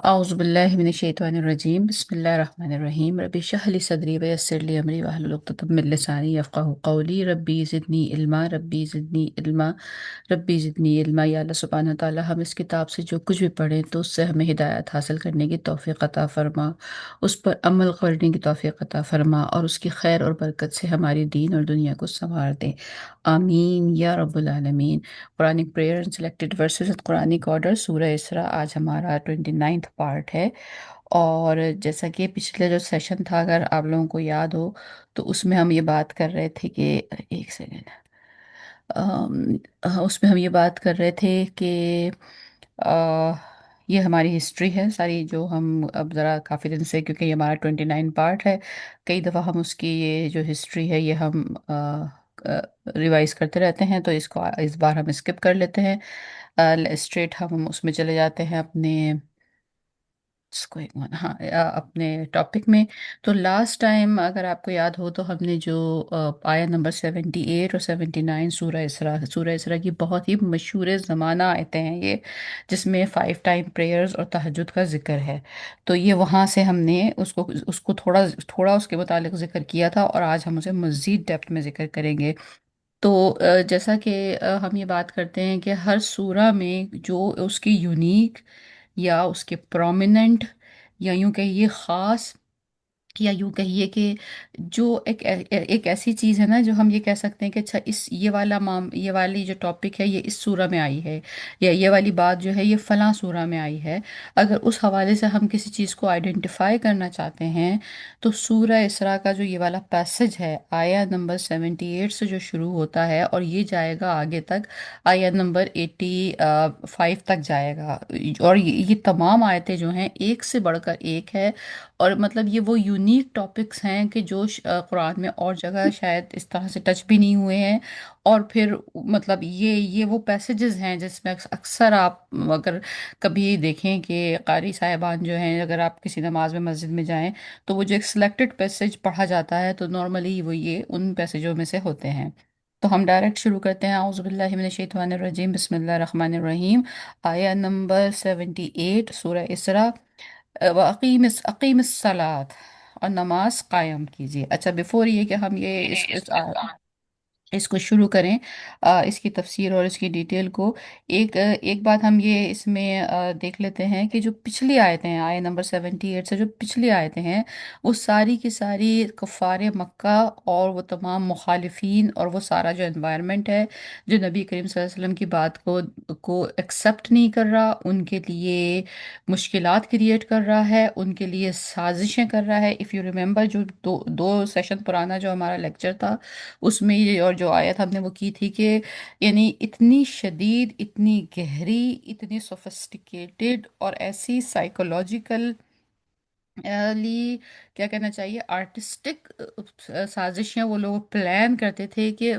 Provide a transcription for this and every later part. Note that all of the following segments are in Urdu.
أعوذ بالله من الشيطان الرجيم بسم الله الرحمن الرحيم ربي اشرح لي صدري ويسر لي أمري واحلل عقدة من لساني يفقهوا قولي ربي زدني علما ربي زدنی علما ربی زدنی علما یا اللہ سبحانہ تعالیٰ ہم اس کتاب سے جو کچھ بھی پڑھیں تو اس سے ہمیں ہدایت حاصل کرنے کی توفیق عطا فرما، اس پر عمل کرنے کی توفیق عطا فرما اور اس کی خیر اور برکت سے ہماری دین اور دنیا کو سنوار دے، آمین یا رب العالمین۔ Quranic prayer and selected verses Quranic order سورہ اسراء آج ہمارا 29 پارٹ ہے۔ اور جیسا کہ پچھلے جو سیشن تھا، اگر آپ لوگوں کو یاد ہو تو اس میں ہم یہ بات کر رہے تھے کہ ایک سیکنڈ، اس میں ہم یہ بات کر رہے تھے کہ آ، یہ ہماری ہسٹری ہے ساری، جو ہم اب ذرا کافی دن سے، کیونکہ یہ ہمارا 29 پارٹ ہے، کئی دفعہ ہم اس کی یہ جو ہسٹری ہے یہ ہم ریوائز کرتے رہتے ہیں، تو اس کو اس بار ہم اسکپ کر لیتے ہیں، اسٹریٹ ہم اس میں چلے جاتے ہیں اپنے ہاں اپنے ٹاپک میں۔ تو لاسٹ ٹائم اگر آپ کو یاد ہو تو ہم نے جو آیت نمبر 78 اور 79 سورہ اسراء کی بہت ہی مشہور زمانہ آیتیں ہیں یہ، جس میں 5 ٹائم پریئرز اور تہجد کا ذکر ہے۔ تو یہ وہاں سے ہم نے اس کو تھوڑا تھوڑا اس کے متعلق ذکر کیا تھا، اور آج ہم اسے مزید ڈیپتھ میں ذکر کریں گے۔ تو جیسا کہ ہم یہ بات کرتے ہیں کہ ہر سورہ میں جو اس کی یونیک یا اس کے پرومیننٹ، یا یوں کہیے خاص، یا یوں کہیے کہ جو ایک ایسی چیز ہے نا، جو ہم یہ کہہ سکتے ہیں کہ اچھا یہ والی جو ٹاپک ہے یہ اس سورہ میں آئی ہے، یا یہ والی بات جو ہے یہ فلاں سورہ میں آئی ہے۔ اگر اس حوالے سے ہم کسی چیز کو آئیڈینٹیفائی کرنا چاہتے ہیں تو سورہ اسراء کا جو یہ والا پیسج ہے، آیت نمبر 78 سے جو شروع ہوتا ہے اور یہ جائے گا آگے تک، آیت نمبر 85 تک جائے گا، اور یہ تمام آیتیں جو ہیں ایک سے بڑھ کر ایک ہے، اور مطلب یہ وہ یونیک ٹاپکس ہیں کہ جو قرآن میں اور جگہ شاید اس طرح سے ٹچ بھی نہیں ہوئے ہیں۔ اور پھر مطلب یہ وہ پیسیجز ہیں جس میں اکثر آپ اگر کبھی دیکھیں کہ قاری صاحبان جو ہیں، اگر آپ کسی نماز میں مسجد میں جائیں تو وہ جو ایک سلیکٹڈ پیسج پڑھا جاتا ہے تو نارملی وہ یہ ان پیسجوں میں سے ہوتے ہیں۔ تو ہم ڈائریکٹ شروع کرتے ہیں، اعوذ باللہ من الشیطان الرجیم بسم اللہ الرحمن الرحیم۔ آیہ نمبر 78 سورہ اسراء، عقیم الصلاۃ، اور نماز قائم کیجیے۔ اچھا، بیفور یہ کہ ہم یہ اس کو شروع کریں، اس کی تفسیر اور اس کی ڈیٹیل کو، ایک بات ہم یہ اس میں دیکھ لیتے ہیں کہ جو پچھلی آیتیں ہیں، آیت نمبر 78 سے جو پچھلی آیتیں ہیں، وہ ساری کی ساری کفار مکہ اور وہ تمام مخالفین اور وہ سارا جو انوائرمنٹ ہے جو نبی کریم صلی اللہ علیہ وسلم کی بات کو ایکسیپٹ نہیں کر رہا، ان کے لیے مشکلات کریٹ کر رہا ہے، ان کے لیے سازشیں کر رہا ہے۔ اف یو ریممبر، جو دو سیشن پرانا جو ہمارا لیکچر تھا، اس میں یہ اور جو آیت ہم نے وہ کی تھی کہ یعنی اتنی شدید، اتنی گہری، اتنی سوفسٹیکیٹڈ اور ایسی سائیکولوجیکل لی، کیا کہنا چاہیے، آرٹسٹک سازشیں وہ لوگ پلان کرتے تھے کہ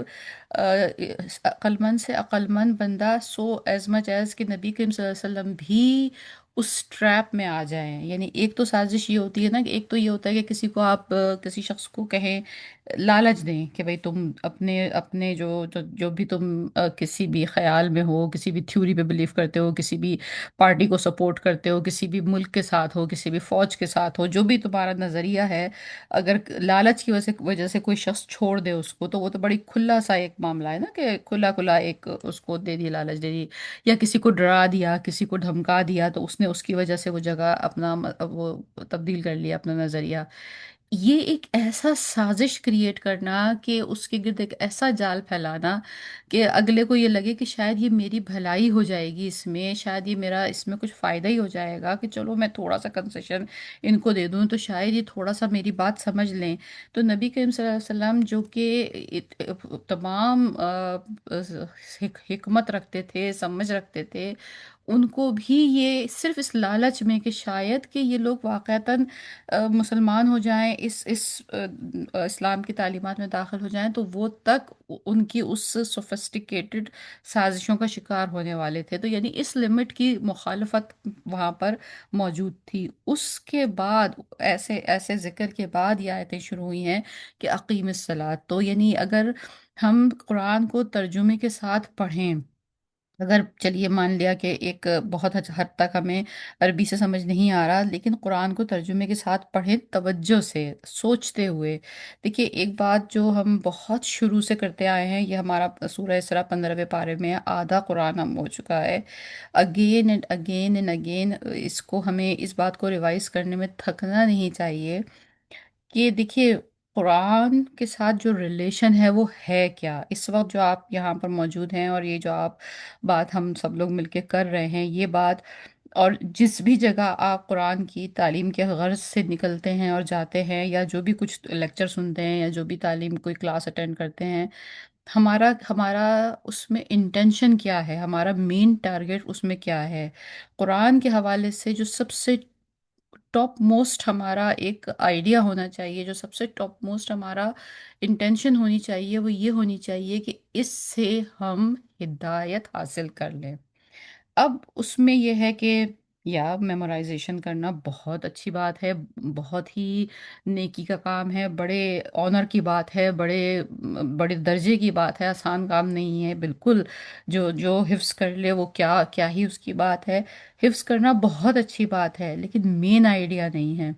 عقل مند سے عقل مند بندہ، سو ایز مچ ایز کہ نبی کریم صلی اللہ علیہ وسلم بھی اس ٹریپ میں آ جائیں۔ یعنی ایک تو سازش یہ ہوتی ہے نا، کہ ایک تو یہ ہوتا ہے کہ کسی کو آپ کسی شخص کو کہیں، لالچ دیں کہ بھئی تم اپنے اپنے جو بھی تم کسی بھی خیال میں ہو، کسی بھی تھیوری پہ بلیو کرتے ہو، کسی بھی پارٹی کو سپورٹ کرتے ہو، کسی بھی ملک کے ساتھ ہو، کسی بھی فوج کے ساتھ ہو، جو بھی تمہارا نظریہ ہے، اگر لالچ کی وجہ سے کوئی شخص چھوڑ دے اس کو، تو وہ تو بڑی کھلا سا ایک معاملہ ہے نا، کہ کھلا کھلا ایک اس کو دے دی، لالچ دے دی، یا کسی کو ڈرا دیا، کسی کو دھمکا دیا، تو اس نے اس کی وجہ سے وہ جگہ اپنا وہ تبدیل کر لیا اپنا نظریہ۔ یہ ایک ایسا سازش کریٹ کرنا کہ اس کے گرد ایک ایسا جال پھیلانا کہ اگلے کو یہ لگے کہ شاید یہ میری بھلائی ہو جائے گی، اس میں شاید یہ میرا اس میں کچھ فائدہ ہی ہو جائے گا، کہ چلو میں تھوڑا سا کنسیشن ان کو دے دوں تو شاید یہ تھوڑا سا میری بات سمجھ لیں۔ تو نبی کریم صلی اللہ علیہ وسلم جو کہ تمام حکمت رکھتے تھے، سمجھ رکھتے تھے، ان کو بھی یہ صرف اس لالچ میں کہ شاید کہ یہ لوگ واقعتاً مسلمان ہو جائیں، اسلام کی تعلیمات میں داخل ہو جائیں، تو وہ تک ان کی اس سوفسٹیکیٹڈ سازشوں کا شکار ہونے والے تھے۔ تو یعنی اس لمٹ کی مخالفت وہاں پر موجود تھی۔ اس کے بعد ایسے ایسے ذکر کے بعد یہ آیتیں شروع ہوئی ہیں کہ اقیم الصلاۃ۔ تو یعنی اگر ہم قرآن کو ترجمے کے ساتھ پڑھیں اگر چلیے مان لیا کہ ایک بہت حد تک ہمیں عربی سے سمجھ نہیں آ رہا، لیکن قرآن کو ترجمے کے ساتھ پڑھیں توجہ سے، سوچتے ہوئے۔ دیکھیے ایک بات جو ہم بہت شروع سے کرتے آئے ہیں، یہ ہمارا سورہ اسراء 15ویں پارے میں آدھا قرآن ہم ہو چکا ہے، again and again and again اس کو ہمیں اس بات کو ریوائز کرنے میں تھکنا نہیں چاہیے کہ دیکھیے قرآن کے ساتھ جو ریلیشن ہے وہ ہے کیا۔ اس وقت جو آپ یہاں پر موجود ہیں اور یہ جو آپ بات ہم سب لوگ مل کے کر رہے ہیں، یہ بات، اور جس بھی جگہ آپ قرآن کی تعلیم کے غرض سے نکلتے ہیں اور جاتے ہیں، یا جو بھی کچھ لیکچر سنتے ہیں یا جو بھی تعلیم کوئی کلاس اٹینڈ کرتے ہیں، ہمارا ہمارا اس میں انٹینشن کیا ہے، ہمارا مین ٹارگیٹ اس میں کیا ہے۔ قرآن کے حوالے سے جو سب سے ٹاپ موسٹ ہمارا ایک آئیڈیا ہونا چاہیے، جو سب سے ٹاپ موسٹ ہمارا انٹینشن ہونی چاہیے، وہ یہ ہونی چاہیے کہ اس سے ہم ہدایت حاصل کر لیں۔ اب اس میں یہ ہے کہ یا میمورائزیشن کرنا بہت اچھی بات ہے، بہت ہی نیکی کا کام ہے، بڑے آنر کی بات ہے، بڑے بڑے درجے کی بات ہے، آسان کام نہیں ہے بالکل۔ جو جو حفظ کر لے وہ کیا کیا ہی اس کی بات ہے۔ حفظ کرنا بہت اچھی بات ہے لیکن مین آئیڈیا نہیں ہے۔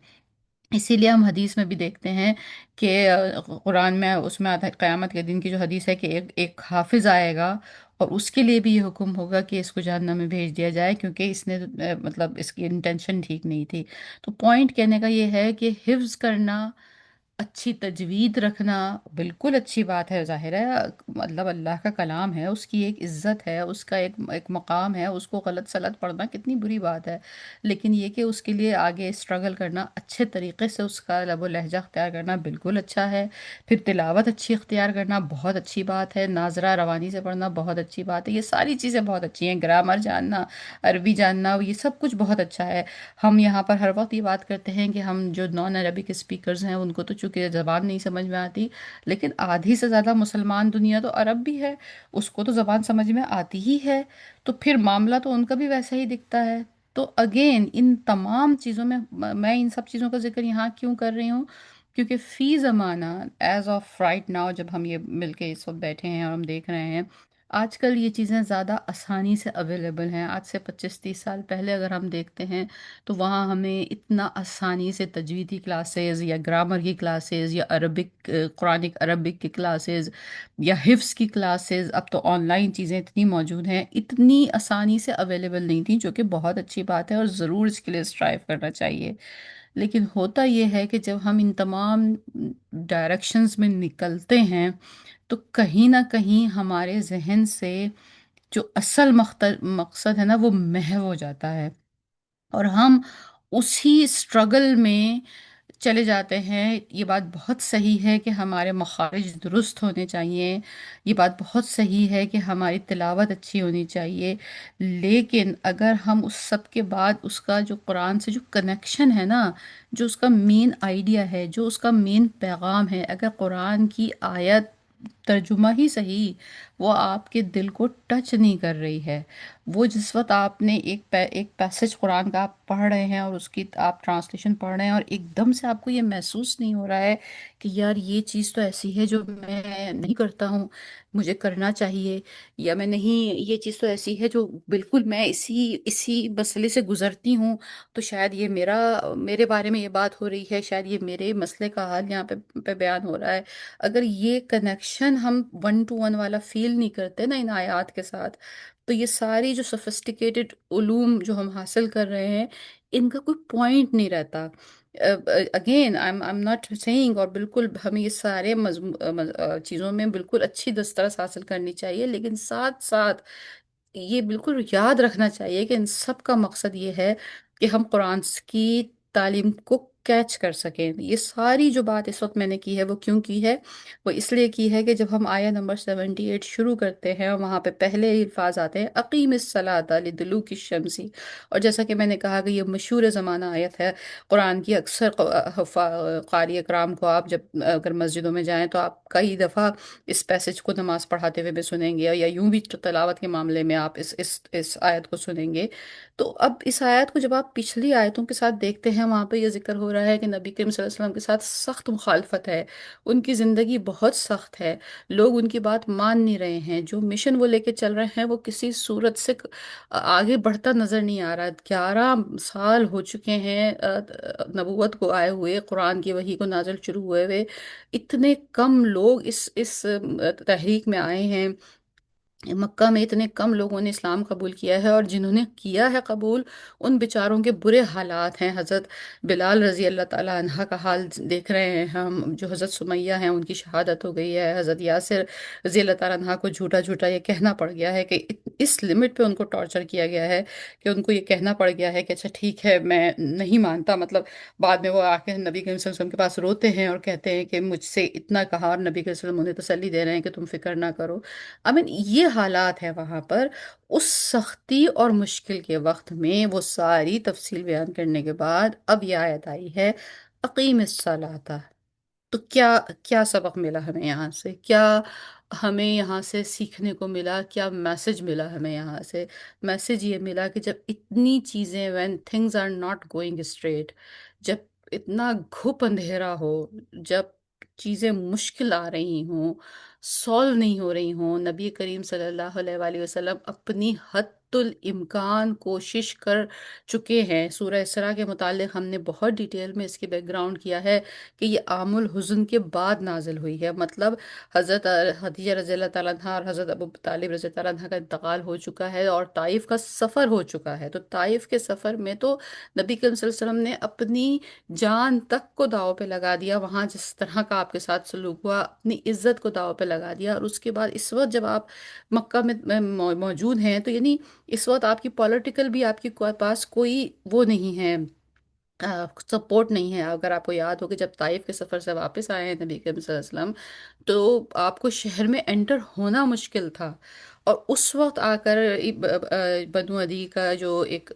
اسی لیے ہم حدیث میں بھی دیکھتے ہیں کہ قرآن میں اس میں آتا ہے قیامت کے دن کی جو حدیث ہے کہ ایک حافظ آئے گا اور اس کے لیے بھی یہ حکم ہوگا کہ اس کو جہنم میں بھیج دیا جائے، کیونکہ اس نے مطلب اس کی انٹینشن ٹھیک نہیں تھی۔ تو پوائنٹ کہنے کا یہ ہے کہ حفظ کرنا، اچھی تجوید رکھنا بالکل اچھی بات ہے، ظاہر ہے، مطلب اللہ کا کلام ہے، اس کی ایک عزت ہے، اس کا ایک مقام ہے، اس کو غلط سلط پڑھنا کتنی بری بات ہے۔ لیکن یہ کہ اس کے لیے آگے اسٹرگل کرنا، اچھے طریقے سے اس کا لب و لہجہ اختیار کرنا بالکل اچھا ہے۔ پھر تلاوت اچھی اختیار کرنا بہت اچھی بات ہے، ناظرہ روانی سے پڑھنا بہت اچھی بات ہے، یہ ساری چیزیں بہت اچھی ہیں، گرامر جاننا، عربی جاننا، یہ سب کچھ بہت اچھا ہے۔ ہم یہاں پر ہر وقت یہ بات کرتے ہیں کہ ہم جو نان عربک اسپیکرز ہیں ان کو تو چونکہ زبان نہیں سمجھ میں آتی، لیکن آدھی سے زیادہ مسلمان دنیا تو عرب بھی ہے، اس کو تو زبان سمجھ میں آتی ہی ہے، تو پھر معاملہ تو ان کا بھی ویسا ہی دکھتا ہے۔ تو اگین ان تمام چیزوں میں میں ان سب چیزوں کا ذکر یہاں کیوں کر رہی ہوں؟ کیونکہ فی زمانہ، ایز آف رائٹ ناؤ، جب ہم یہ مل کے اس وقت بیٹھے ہیں اور ہم دیکھ رہے ہیں، آج کل یہ چیزیں زیادہ آسانی سے اویلیبل ہیں۔ آج سے 25-30 سال پہلے اگر ہم دیکھتے ہیں تو وہاں ہمیں اتنا آسانی سے تجویدی کلاسز یا گرامر کی کلاسز یا عربک قرآنک عربک کی کلاسز یا حفظ کی کلاسز، اب تو آن لائن چیزیں اتنی موجود ہیں، اتنی آسانی سے اویلیبل نہیں تھیں، جو کہ بہت اچھی بات ہے اور ضرور اس کے لیے اسٹرائیو کرنا چاہیے۔ لیکن ہوتا یہ ہے کہ جب ہم ان تمام ڈائریکشنز میں نکلتے ہیں تو کہیں نہ کہیں ہمارے ذہن سے جو اصل مقصد ہے نا وہ محو ہو جاتا ہے، اور ہم اسی اسٹرگل میں چلے جاتے ہیں۔ یہ بات بہت صحیح ہے کہ ہمارے مخارج درست ہونے چاہیے، یہ بات بہت صحیح ہے کہ ہماری تلاوت اچھی ہونی چاہیے، لیکن اگر ہم اس سب کے بعد اس کا جو قرآن سے جو کنیکشن ہے نا، جو اس کا مین آئیڈیا ہے، جو اس کا مین پیغام ہے، اگر قرآن کی آیت ترجمہ ہی صحیح وہ آپ کے دل کو ٹچ نہیں کر رہی ہے، وہ جس وقت آپ نے ایک پیسج قرآن کا آپ پڑھ رہے ہیں اور اس کی آپ ٹرانسلیشن پڑھ رہے ہیں اور ایک دم سے آپ کو یہ محسوس نہیں ہو رہا ہے کہ یار یہ چیز تو ایسی ہے جو میں نہیں کرتا ہوں، مجھے کرنا چاہیے، یا میں نہیں، یہ چیز تو ایسی ہے جو بالکل میں اسی مسئلے سے گزرتی ہوں، تو شاید یہ میرے بارے میں یہ بات ہو رہی ہے، شاید یہ میرے مسئلے کا حل یہاں پہ بیان ہو رہا ہے۔ اگر یہ کنیکشن ہم 1 to 1 والا فیل نہیں کرتے نا ان آیات کے ساتھ، تو یہ ساری جو سفسٹیکیٹڈ علوم جو ہم حاصل کر رہے ہیں، ان کا کوئی پوائنٹ نہیں رہتا۔ اگین I'm not saying، اور بالکل ہمیں یہ سارے چیزوں میں بالکل اچھی دسترس حاصل کرنی چاہیے، لیکن ساتھ ساتھ یہ بالکل یاد رکھنا چاہیے کہ ان سب کا مقصد یہ ہے کہ ہم قرآن کی تعلیم کو کیچ کر سکیں۔ یہ ساری جو بات اس وقت میں نے کی ہے وہ کیوں کی ہے؟ وہ اس لیے کی ہے کہ جب ہم آیت نمبر 78 شروع کرتے ہیں اور وہاں پہ پہلے ہی الفاظ آتے ہیں اقیم الصلاۃ لدلوک الشمسی، اور جیسا کہ میں نے کہا کہ یہ مشہور زمانہ آیت ہے قرآن کی، اکثر قاری اکرام کو آپ جب اگر مسجدوں میں جائیں تو آپ کئی دفعہ اس پیسج کو نماز پڑھاتے ہوئے بھی سنیں گے، یا یوں بھی تلاوت کے معاملے میں آپ اس آیت کو سنیں گے۔ تو اب اس آیت کو جب آپ پچھلی آیتوں کے ساتھ دیکھتے ہیں، وہاں پہ یہ ذکر ہو رہا رہا ہے کہ نبی کریم صلی اللہ علیہ وسلم کے ساتھ سخت مخالفت ہے، ان کی زندگی بہت سخت ہے، لوگ ان کی بات مان نہیں رہے ہیں، جو مشن وہ لے کے چل رہے ہیں وہ کسی صورت سے آگے بڑھتا نظر نہیں آ رہا۔ 11 سال ہو چکے ہیں نبوت کو آئے ہوئے، قرآن کی وحی کو نازل شروع ہوئے ہوئے، اتنے کم لوگ اس تحریک میں آئے ہیں، مکہ میں اتنے کم لوگوں نے اسلام قبول کیا ہے، اور جنہوں نے کیا ہے قبول ان بیچاروں کے برے حالات ہیں۔ حضرت بلال رضی اللہ تعالیٰ عنہ کا حال دیکھ رہے ہیں ہم، جو حضرت سمیہ ہیں ان کی شہادت ہو گئی ہے، حضرت یاسر رضی اللہ تعالیٰ عنہ کو جھوٹا جھوٹا یہ کہنا پڑ گیا ہے کہ اس لمٹ پہ ان کو ٹارچر کیا گیا ہے کہ ان کو یہ کہنا پڑ گیا ہے کہ اچھا ٹھیک ہے میں نہیں مانتا، مطلب بعد میں وہ آ کے نبی کریم صلی اللہ علیہ وسلم کے پاس روتے ہیں اور کہتے ہیں کہ مجھ سے اتنا کہا، اور نبی کریم صلی اللہ علیہ وسلم انہیں تسلی دے رہے ہیں کہ تم فکر نہ کرو۔ یہ حالات ہے وہاں پر، اس سختی اور مشکل کے وقت میں وہ ساری تفصیل بیان کرنے کے بعد اب یہ آیت آئی ہے، اقیم الصلاۃ۔ تو کیا کیا سبق ملا ہمیں یہاں سے؟ کیا ہمیں یہاں سے سیکھنے کو ملا؟ کیا میسج ملا ہمیں یہاں سے؟ میسج یہ ملا کہ جب اتنی چیزیں when things are not going straight، جب اتنا گھپ اندھیرا ہو، جب چیزیں مشکل آ رہی ہوں، سولو نہیں ہو رہی ہوں، نبی کریم صلی اللہ علیہ وآلہ وسلم اپنی حد الامکان کوشش کر چکے ہیں۔ سورہ اسراء کے متعلق ہم نے بہت ڈیٹیل میں اس کی بیک گراؤنڈ کیا ہے کہ یہ عام الحزن کے بعد نازل ہوئی ہے، مطلب حضرت خدیجہ رضی اللہ تعالیٰ عنہ اور حضرت ابو طالب رضی اللہ تعالیٰ عنہ کا انتقال ہو چکا ہے، اور طائف کا سفر ہو چکا ہے۔ تو طائف کے سفر میں تو نبی کریم صلی اللہ علیہ وسلم نے اپنی جان تک کو داؤ پہ لگا دیا، وہاں جس طرح کا آپ کے ساتھ سلوک ہوا اپنی عزت کو داؤ پہ لگا دیا، اور اس کے بعد اس وقت جب آپ مکہ میں موجود ہیں تو یعنی اس وقت آپ کی پولیٹیکل بھی آپ کے پاس کوئی وہ نہیں ہے، سپورٹ نہیں ہے۔ اگر آپ کو یاد ہو کہ جب طائف کے سفر سے واپس آئے ہیں نبی کریم صلی اللہ علیہ وسلم، تو آپ کو شہر میں انٹر ہونا مشکل تھا، اور اس وقت آ کر بنو عدی کا جو ایک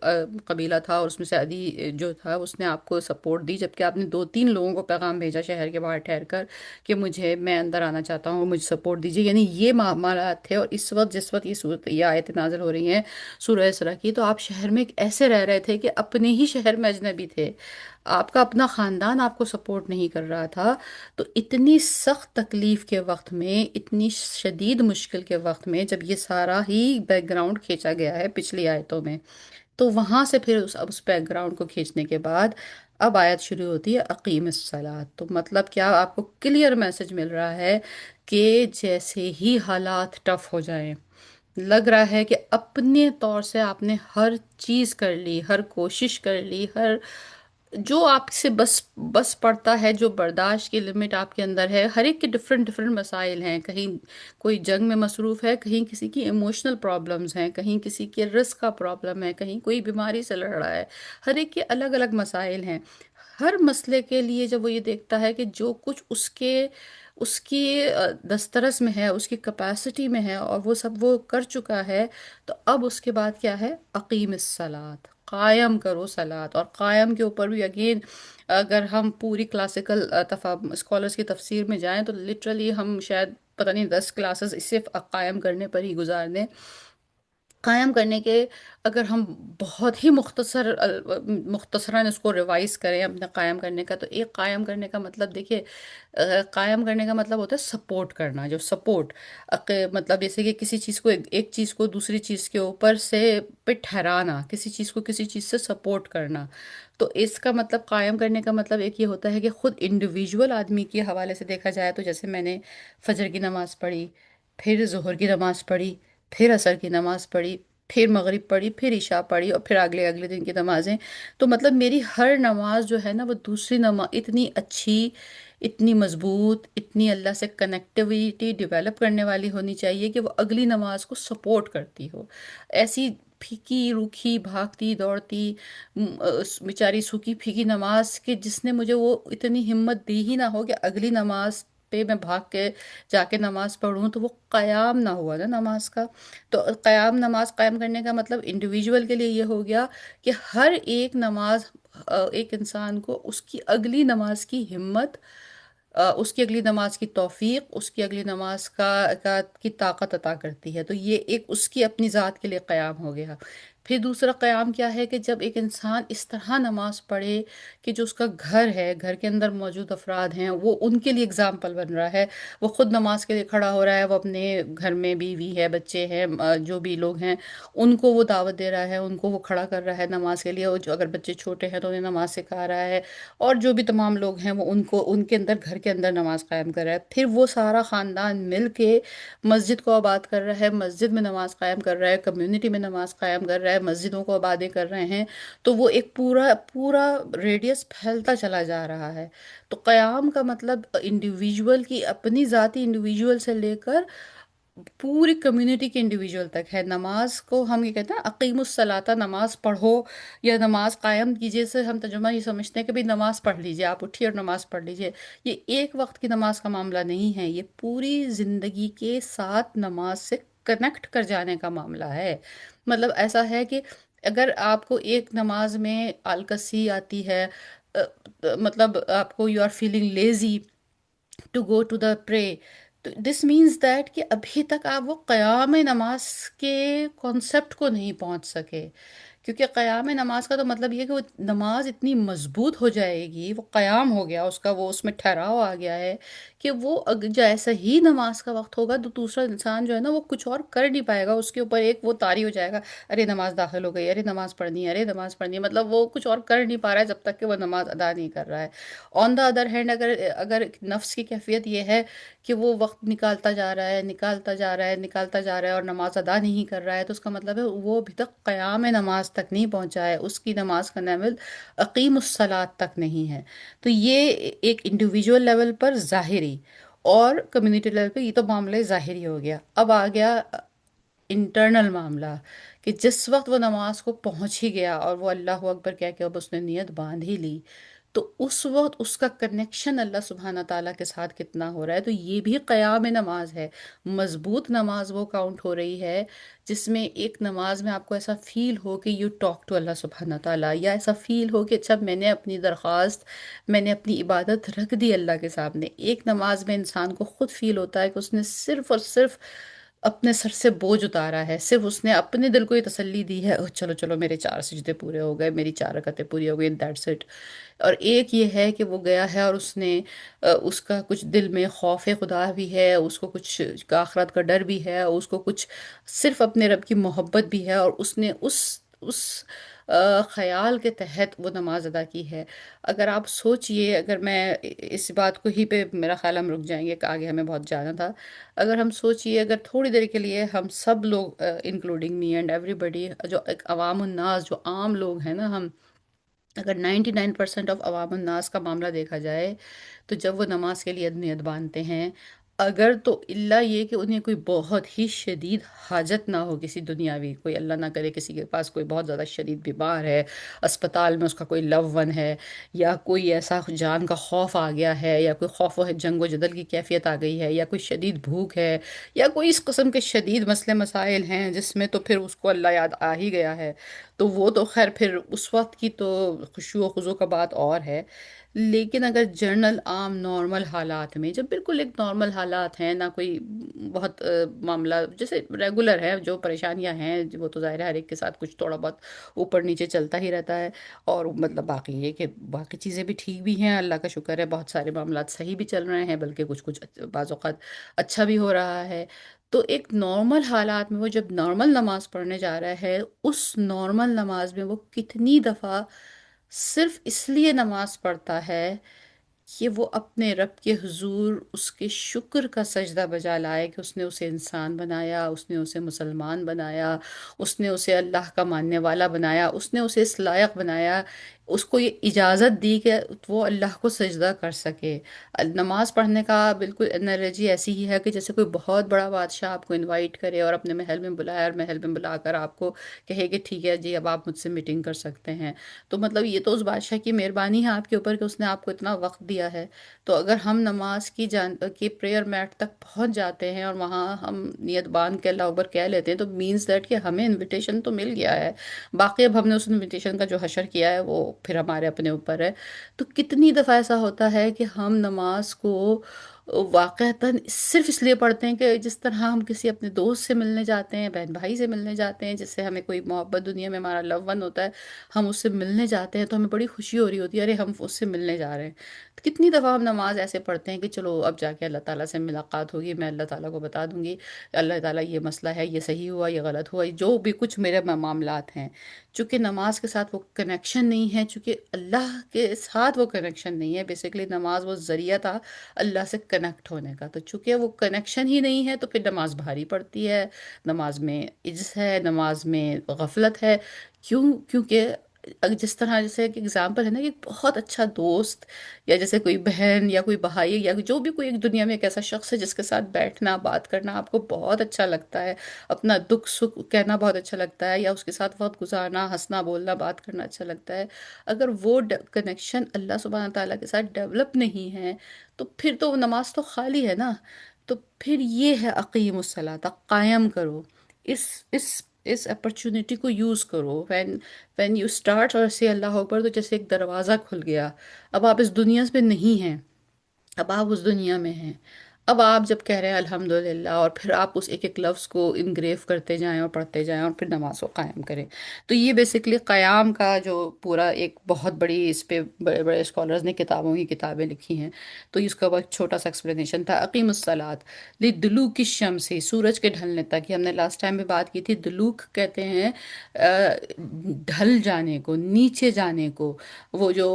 قبیلہ تھا، اور اس میں سے عدی جو تھا اس نے آپ کو سپورٹ دی، جبکہ آپ نے 2 3 لوگوں کو پیغام بھیجا شہر کے باہر ٹھہر کر کہ میں اندر آنا چاہتا ہوں، مجھے سپورٹ دیجیے، یعنی یہ معاملات تھے۔ اور اس وقت جس وقت یہ آیتیں نازل ہو رہی ہیں سورہ اسراء کی، تو آپ شہر میں ایک ایسے رہ رہے تھے کہ اپنے ہی شہر میں اجنبی تھے، آپ کا اپنا خاندان آپ کو سپورٹ نہیں کر رہا تھا۔ تو اتنی سخت تکلیف کے وقت میں، اتنی شدید مشکل کے وقت میں، جب یہ سارا ہی بیک گراؤنڈ کھینچا گیا ہے پچھلی آیتوں میں، تو وہاں سے پھر اس بیک گراؤنڈ کو کھینچنے کے بعد اب آیت شروع ہوتی ہے اقیم الصلاۃ۔ تو مطلب کیا آپ کو کلیئر میسج مل رہا ہے کہ جیسے ہی حالات ٹف ہو جائیں، لگ رہا ہے کہ اپنے طور سے آپ نے ہر چیز کر لی، ہر کوشش کر لی، ہر جو آپ سے بس بس پڑتا ہے، جو برداشت کی لمٹ آپ کے اندر ہے، ہر ایک کے ڈفرینٹ ڈفرینٹ مسائل ہیں، کہیں کوئی جنگ میں مصروف ہے، کہیں کسی کی ایموشنل پرابلمز ہیں، کہیں کسی کے رزق کا پرابلم ہے، کہیں کوئی بیماری سے لڑ رہا ہے، ہر ایک کے الگ الگ مسائل ہیں۔ ہر مسئلے کے لیے جب وہ یہ دیکھتا ہے کہ جو کچھ اس کی دسترس میں ہے، اس کی کیپیسٹی میں ہے، اور وہ سب وہ کر چکا ہے، تو اب اس کے بعد کیا ہے؟ اقیم الصلاۃ، قائم کرو صلاۃ۔ اور قائم کے اوپر بھی اگین اگر ہم پوری کلاسیکل اسکالرس کی تفسیر میں جائیں تو لٹرلی ہم شاید پتہ نہیں 10 کلاسز صرف قائم کرنے پر ہی گزار دیں۔ قائم کرنے کے اگر ہم بہت ہی مختصراً اس کو ریوائز کریں اپنے قائم کرنے کا، تو ایک قائم کرنے کا مطلب دیکھیے، قائم کرنے کا مطلب ہوتا ہے سپورٹ کرنا، جو سپورٹ مطلب جیسے کہ کسی چیز کو ایک چیز کو دوسری چیز کے اوپر سے پہ ٹھہرانا، کسی چیز کو کسی چیز سے سپورٹ کرنا۔ تو اس کا مطلب قائم کرنے کا مطلب ایک یہ ہوتا ہے کہ خود انڈیویجول آدمی کے حوالے سے دیکھا جائے تو جیسے میں نے فجر کی نماز پڑھی، پھر ظہر کی نماز پڑھی، پھر عصر کی نماز پڑھی، پھر مغرب پڑھی، پھر عشاء پڑھی، اور پھر اگلے دن کی نمازیں، تو مطلب میری ہر نماز جو ہے نا وہ دوسری نماز اتنی اچھی، اتنی مضبوط، اتنی اللہ سے کنیکٹیویٹی ڈیولپ کرنے والی ہونی چاہیے کہ وہ اگلی نماز کو سپورٹ کرتی ہو۔ ایسی پھیکی روکھی بھاگتی دوڑتی بیچاری سوکھی پھیکی نماز کہ جس نے مجھے وہ اتنی ہمت دی ہی نہ ہو کہ اگلی نماز پہ میں بھاگ کے جا کے نماز پڑھوں، تو وہ قیام نہ ہوا نا نماز کا۔ تو نماز قائم کرنے کا مطلب انڈیویجول کے لیے یہ ہو گیا کہ ہر ایک نماز ایک انسان کو اس کی اگلی نماز کی ہمت، اس کی اگلی نماز کی توفیق، اس کی اگلی نماز کی طاقت عطا کرتی ہے۔ تو یہ ایک اس کی اپنی ذات کے لیے قیام ہو گیا۔ پھر دوسرا قیام کیا ہے کہ جب ایک انسان اس طرح نماز پڑھے کہ جو اس کا گھر ہے، گھر کے اندر موجود افراد ہیں، وہ ان کے لیے اگزامپل بن رہا ہے، وہ خود نماز کے لیے کھڑا ہو رہا ہے، وہ اپنے گھر میں بیوی ہے، بچے ہیں، جو بھی لوگ ہیں ان کو وہ دعوت دے رہا ہے، ان کو وہ کھڑا کر رہا ہے نماز کے لیے، اور جو اگر بچے چھوٹے ہیں تو انہیں نماز سکھا رہا ہے، اور جو بھی تمام لوگ ہیں وہ ان کو ان کے اندر گھر کے اندر نماز قائم کر رہا ہے، پھر وہ سارا خاندان مل کے مسجد کو آباد کر رہا ہے، مسجد میں نماز قائم کر رہا ہے، کمیونٹی میں نماز قائم کر رہا ہے، مسجدوں کو آبادی کر رہے ہیں، تو وہ ایک پورا پورا ریڈیس پھیلتا چلا جا رہا ہے۔ تو قیام کا مطلب انڈیویجول کی اپنی ذاتی انڈیویجول سے لے کر پوری کمیونٹی کے انڈیویجول تک ہے۔ نماز کو ہم یہ کہتے ہیں اقیم الصلاۃ، نماز پڑھو یا نماز قائم کیجیے سے ہم ترجمہ یہ سمجھتے ہیں کہ بھئی نماز پڑھ لیجئے، آپ اٹھیے اور نماز پڑھ لیجئے۔ یہ ایک وقت کی نماز کا معاملہ نہیں ہے، یہ پوری زندگی کے ساتھ نماز سے کنیکٹ کر جانے کا معاملہ ہے۔ مطلب ایسا ہے کہ اگر آپ کو ایک نماز میں آلکسی آتی ہے، مطلب آپ کو you are feeling lazy to go to the pray, تو دس مینس دیٹ کہ ابھی تک آپ وہ قیام نماز کے کانسیپٹ کو نہیں پہنچ سکے، کیونکہ قیام نماز کا تو مطلب یہ ہے کہ وہ نماز اتنی مضبوط ہو جائے گی، وہ قیام ہو گیا اس کا، وہ اس میں ٹھہراؤ آ گیا ہے کہ وہ جیسا ہی نماز کا وقت ہوگا تو دوسرا انسان جو ہے نا وہ کچھ اور کر نہیں پائے گا، اس کے اوپر ایک وہ طاری ہو جائے گا، ارے نماز داخل ہو گئی، ارے نماز پڑھنی ہے، ارے نماز پڑھنی ہے، مطلب وہ کچھ اور کر نہیں پا رہا ہے جب تک کہ وہ نماز ادا نہیں کر رہا ہے۔ آن دا ادر ہینڈ اگر اگر نفس کی کیفیت یہ ہے کہ وہ وقت نکالتا جا رہا ہے، نکالتا جا رہا ہے، نکالتا جا رہا ہے اور نماز ادا نہیں کر رہا ہے، تو اس کا مطلب ہے وہ ابھی تک قیام نماز تک نہیں پہنچا ہے، اس کی نماز کا لیول اقیم الصلاۃ تک نہیں ہے۔ تو یہ ایک انڈیویجول لیول پر ظاہری، اور کمیونٹی لیول پہ یہ تو معاملہ ظاہری ہو گیا۔ اب آ گیا انٹرنل معاملہ، کہ جس وقت وہ نماز کو پہنچ ہی گیا اور وہ اللہ اکبر کہہ کے اب اس نے نیت باندھ ہی لی، تو اس وقت اس کا کنیکشن اللہ سبحانہ تعالیٰ کے ساتھ کتنا ہو رہا ہے، تو یہ بھی قیام نماز ہے۔ مضبوط نماز وہ کاؤنٹ ہو رہی ہے جس میں ایک نماز میں آپ کو ایسا فیل ہو کہ یو ٹاک ٹو اللہ سبحانہ تعالیٰ، یا ایسا فیل ہو کہ اچھا میں نے اپنی درخواست، میں نے اپنی عبادت رکھ دی اللہ کے سامنے۔ ایک نماز میں انسان کو خود فیل ہوتا ہے کہ اس نے صرف اور صرف اپنے سر سے بوجھ اتارا ہے، صرف اس نے اپنے دل کو یہ تسلی دی ہے، اوہ چلو چلو میرے 4 سجدے پورے ہو گئے، میری 4 رکعتیں پوری ہو گئی، دیٹس اٹ۔ اور ایک یہ ہے کہ وہ گیا ہے اور اس نے اس کا کچھ دل میں خوف خدا بھی ہے، اس کو کچھ آخرت کا ڈر بھی ہے، اور اس کو کچھ صرف اپنے رب کی محبت بھی ہے، اور اس نے اس خیال کے تحت وہ نماز ادا کی ہے۔ اگر آپ سوچئے، اگر میں اس بات کو ہی پہ میرا خیال ہم رک جائیں گے کہ آگے ہمیں بہت جانا تھا، اگر ہم سوچئے، اگر تھوڑی دیر کے لیے ہم سب لوگ انکلوڈنگ می اینڈ ایوری بڈی، جو ایک عوام الناس، جو عام لوگ ہیں نا، ہم اگر 99% آف عوام الناس کا معاملہ دیکھا جائے، تو جب وہ نماز کے لیے نیت باندھتے ہیں، اگر تو اللہ یہ کہ انہیں کوئی بہت ہی شدید حاجت نہ ہو، کسی دنیاوی، کوئی اللہ نہ کرے کسی کے پاس کوئی بہت زیادہ شدید بیمار ہے، اسپتال میں اس کا کوئی لو ون ہے، یا کوئی ایسا جان کا خوف آ گیا ہے، یا کوئی خوف و جنگ و جدل کی کیفیت آ گئی ہے، یا کوئی شدید بھوک ہے، یا کوئی اس قسم کے شدید مسئلے مسائل ہیں جس میں تو پھر اس کو اللہ یاد آ ہی گیا ہے، تو وہ تو خیر پھر اس وقت کی تو خشوع و خضوع کا بات اور ہے۔ لیکن اگر جنرل عام نارمل حالات میں، جب بالکل ایک نارمل حالات ہیں، نہ کوئی بہت معاملہ جیسے ریگولر ہے، جو پریشانیاں ہیں وہ تو ظاہر ہے ہر ایک کے ساتھ کچھ تھوڑا بہت اوپر نیچے چلتا ہی رہتا ہے، اور مطلب باقی یہ کہ باقی چیزیں بھی ٹھیک بھی ہیں، اللہ کا شکر ہے، بہت سارے معاملات صحیح بھی چل رہے ہیں، بلکہ کچھ کچھ بعض اوقات اچھا بھی ہو رہا ہے۔ تو ایک نارمل حالات میں وہ جب نارمل نماز پڑھنے جا رہا ہے، اس نارمل نماز میں وہ کتنی دفعہ صرف اس لیے نماز پڑھتا ہے کہ وہ اپنے رب کے حضور اس کے شکر کا سجدہ بجا لائے کہ اس نے اسے انسان بنایا، اس نے اسے مسلمان بنایا، اس نے اسے اللہ کا ماننے والا بنایا، اس نے اسے اس لائق بنایا، اس کو یہ اجازت دی کہ وہ اللہ کو سجدہ کر سکے۔ نماز پڑھنے کا بالکل انالوجی ایسی ہی ہے کہ جیسے کوئی بہت بڑا بادشاہ آپ کو انوائٹ کرے اور اپنے محل میں بلائے، اور محل میں بلا کر آپ کو کہے کہ ٹھیک ہے جی اب آپ مجھ سے میٹنگ کر سکتے ہیں۔ تو مطلب یہ تو اس بادشاہ کی مہربانی ہے آپ کے اوپر کہ اس نے آپ کو اتنا وقت دیا ہے۔ تو اگر ہم نماز کی پریئر میٹ تک پہنچ جاتے ہیں اور وہاں ہم نیت باندھ کے اللہ اکبر کہہ لیتے ہیں، تو مینز دیٹ کہ ہمیں انویٹیشن تو مل گیا ہے، باقی اب ہم نے اس انویٹیشن کا جو حشر کیا ہے وہ پھر ہمارے اپنے اوپر ہے۔ تو کتنی دفعہ ایسا ہوتا ہے کہ ہم نماز کو واقعتاً صرف اس لیے پڑھتے ہیں کہ جس طرح ہم کسی اپنے دوست سے ملنے جاتے ہیں، بہن بھائی سے ملنے جاتے ہیں، جس سے ہمیں کوئی محبت دنیا میں ہمارا لو ون ہوتا ہے، ہم اس سے ملنے جاتے ہیں تو ہمیں بڑی خوشی ہو رہی ہوتی ہے، ارے ہم اس سے ملنے جا رہے ہیں۔ کتنی دفعہ ہم نماز ایسے پڑھتے ہیں کہ چلو اب جا کے اللہ تعالیٰ سے ملاقات ہوگی، میں اللہ تعالیٰ کو بتا دوں گی اللہ تعالیٰ یہ مسئلہ ہے، یہ صحیح ہوا یہ غلط ہوا، جو بھی کچھ میرے معاملات ہیں۔ چونکہ نماز کے ساتھ وہ کنیکشن نہیں ہے، چونکہ اللہ کے ساتھ وہ کنیکشن نہیں ہے، بیسیکلی نماز وہ ذریعہ تھا اللہ سے کنیکٹ ہونے کا، تو چونکہ وہ کنیکشن ہی نہیں ہے تو پھر نماز بھاری پڑتی ہے، نماز میں عجز ہے، نماز میں غفلت ہے۔ کیونکہ جس طرح جیسے ایک اگزامپل ہے نا کہ ایک بہت اچھا دوست یا جیسے کوئی بہن یا کوئی بھائی یا جو بھی کوئی ایک دنیا میں ایک ایسا شخص ہے جس کے ساتھ بیٹھنا بات کرنا آپ کو بہت اچھا لگتا ہے، اپنا دکھ سکھ کہنا بہت اچھا لگتا ہے، یا اس کے ساتھ وقت گزارنا ہنسنا بولنا بات کرنا اچھا لگتا ہے، اگر وہ کنیکشن اللہ سبحانہ تعالیٰ کے ساتھ ڈیولپ نہیں ہے تو پھر تو وہ نماز تو خالی ہے نا۔ تو پھر یہ ہے اقیم الصلاۃ، قائم کرو، اس اس اس اپرچونٹی کو یوز کرو، وین یو اسٹارٹ اور سے اللہ اکبر، تو جیسے ایک دروازہ کھل گیا، اب آپ اس دنیا پہ نہیں ہیں، اب آپ اس دنیا میں ہیں، اب آپ جب کہہ رہے ہیں الحمدللہ اور پھر آپ اس ایک ایک لفظ کو انگریو کرتے جائیں اور پڑھتے جائیں اور پھر نماز کو قائم کریں، تو یہ بیسیکلی قیام کا جو پورا ایک بہت بڑی اس پہ بڑے بڑے اسکالرز نے کتابوں کی کتابیں لکھی ہیں۔ تو اس کا بہت چھوٹا سا ایکسپلینیشن تھا، اقیم الصلاۃ لدلوک الشمس، سورج کے ڈھلنے تک، یہ ہم نے لاسٹ ٹائم بھی بات کی تھی، دلوک کہتے ہیں ڈھل جانے کو، نیچے جانے کو، وہ جو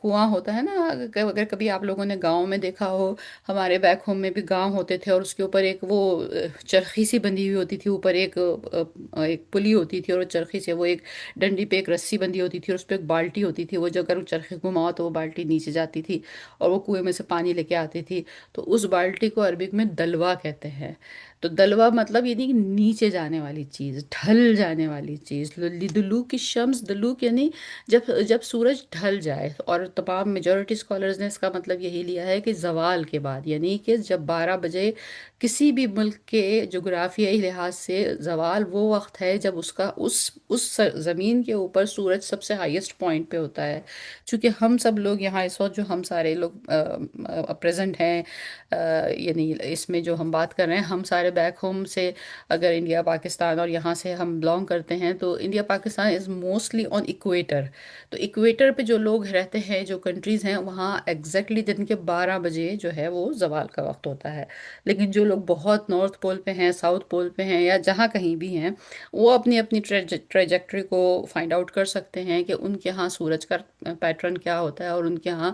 کنواں ہوتا ہے نا، اگر کبھی آپ لوگوں نے گاؤں میں دیکھا ہو، ہمارے بیک ہوم میں بھی گاؤں ہوتے تھے اور اس کے اوپر ایک وہ چرخی سی بندھی ہوئی ہوتی تھی، اوپر ایک پلی ہوتی تھی اور وہ چرخی سے وہ ایک ڈنڈی پہ ایک رسی بندھی ہوتی تھی اور اس پہ ایک بالٹی ہوتی تھی، وہ جو اگر وہ چرخی گھماؤ تو وہ بالٹی نیچے جاتی تھی اور وہ کنویں میں سے پانی لے کے آتی تھی، تو اس بالٹی کو عربک میں دلوا کہتے ہیں۔ تو دلوا مطلب یہ نہیں کہ نیچے جانے والی چیز، ڈھل جانے والی چیز، دلوک کی شمس، دلوک یعنی جب سورج ڈھل جائے، اور تمام میجورٹی اسکالرز نے اس کا مطلب یہی لیا ہے کہ زوال کے بعد، یعنی کہ جب 12 بجے کسی بھی ملک کے جغرافیائی لحاظ سے زوال وہ وقت ہے جب اس زمین کے اوپر سورج سب سے ہائیسٹ پوائنٹ پہ ہوتا ہے۔ چونکہ ہم سب لوگ یہاں اس وقت جو ہم سارے لوگ پریزنٹ ہیں، یعنی اس میں جو ہم بات کر رہے ہیں، ہم سارے بیک ہوم سے اگر انڈیا پاکستان اور یہاں سے ہم بلانگ کرتے ہیں تو India Pakistan is mostly on equator, تو ایکویٹر پہ جو لوگ رہتے ہیں، جو کنٹریز ہیں، وہاں ایگزیکٹلی دن کے 12 بجے جو ہے وہ زوال کا وقت ہوتا ہے۔ لیکن جو لوگ بہت نارتھ پول پہ ہیں، ساؤتھ پول پہ ہیں، یا جہاں کہیں بھی ہیں، وہ اپنی اپنی ٹریجیکٹری کو فائنڈ آؤٹ کر سکتے ہیں کہ ان کے ہاں سورج کا پیٹرن کیا ہوتا ہے اور ان کے ہاں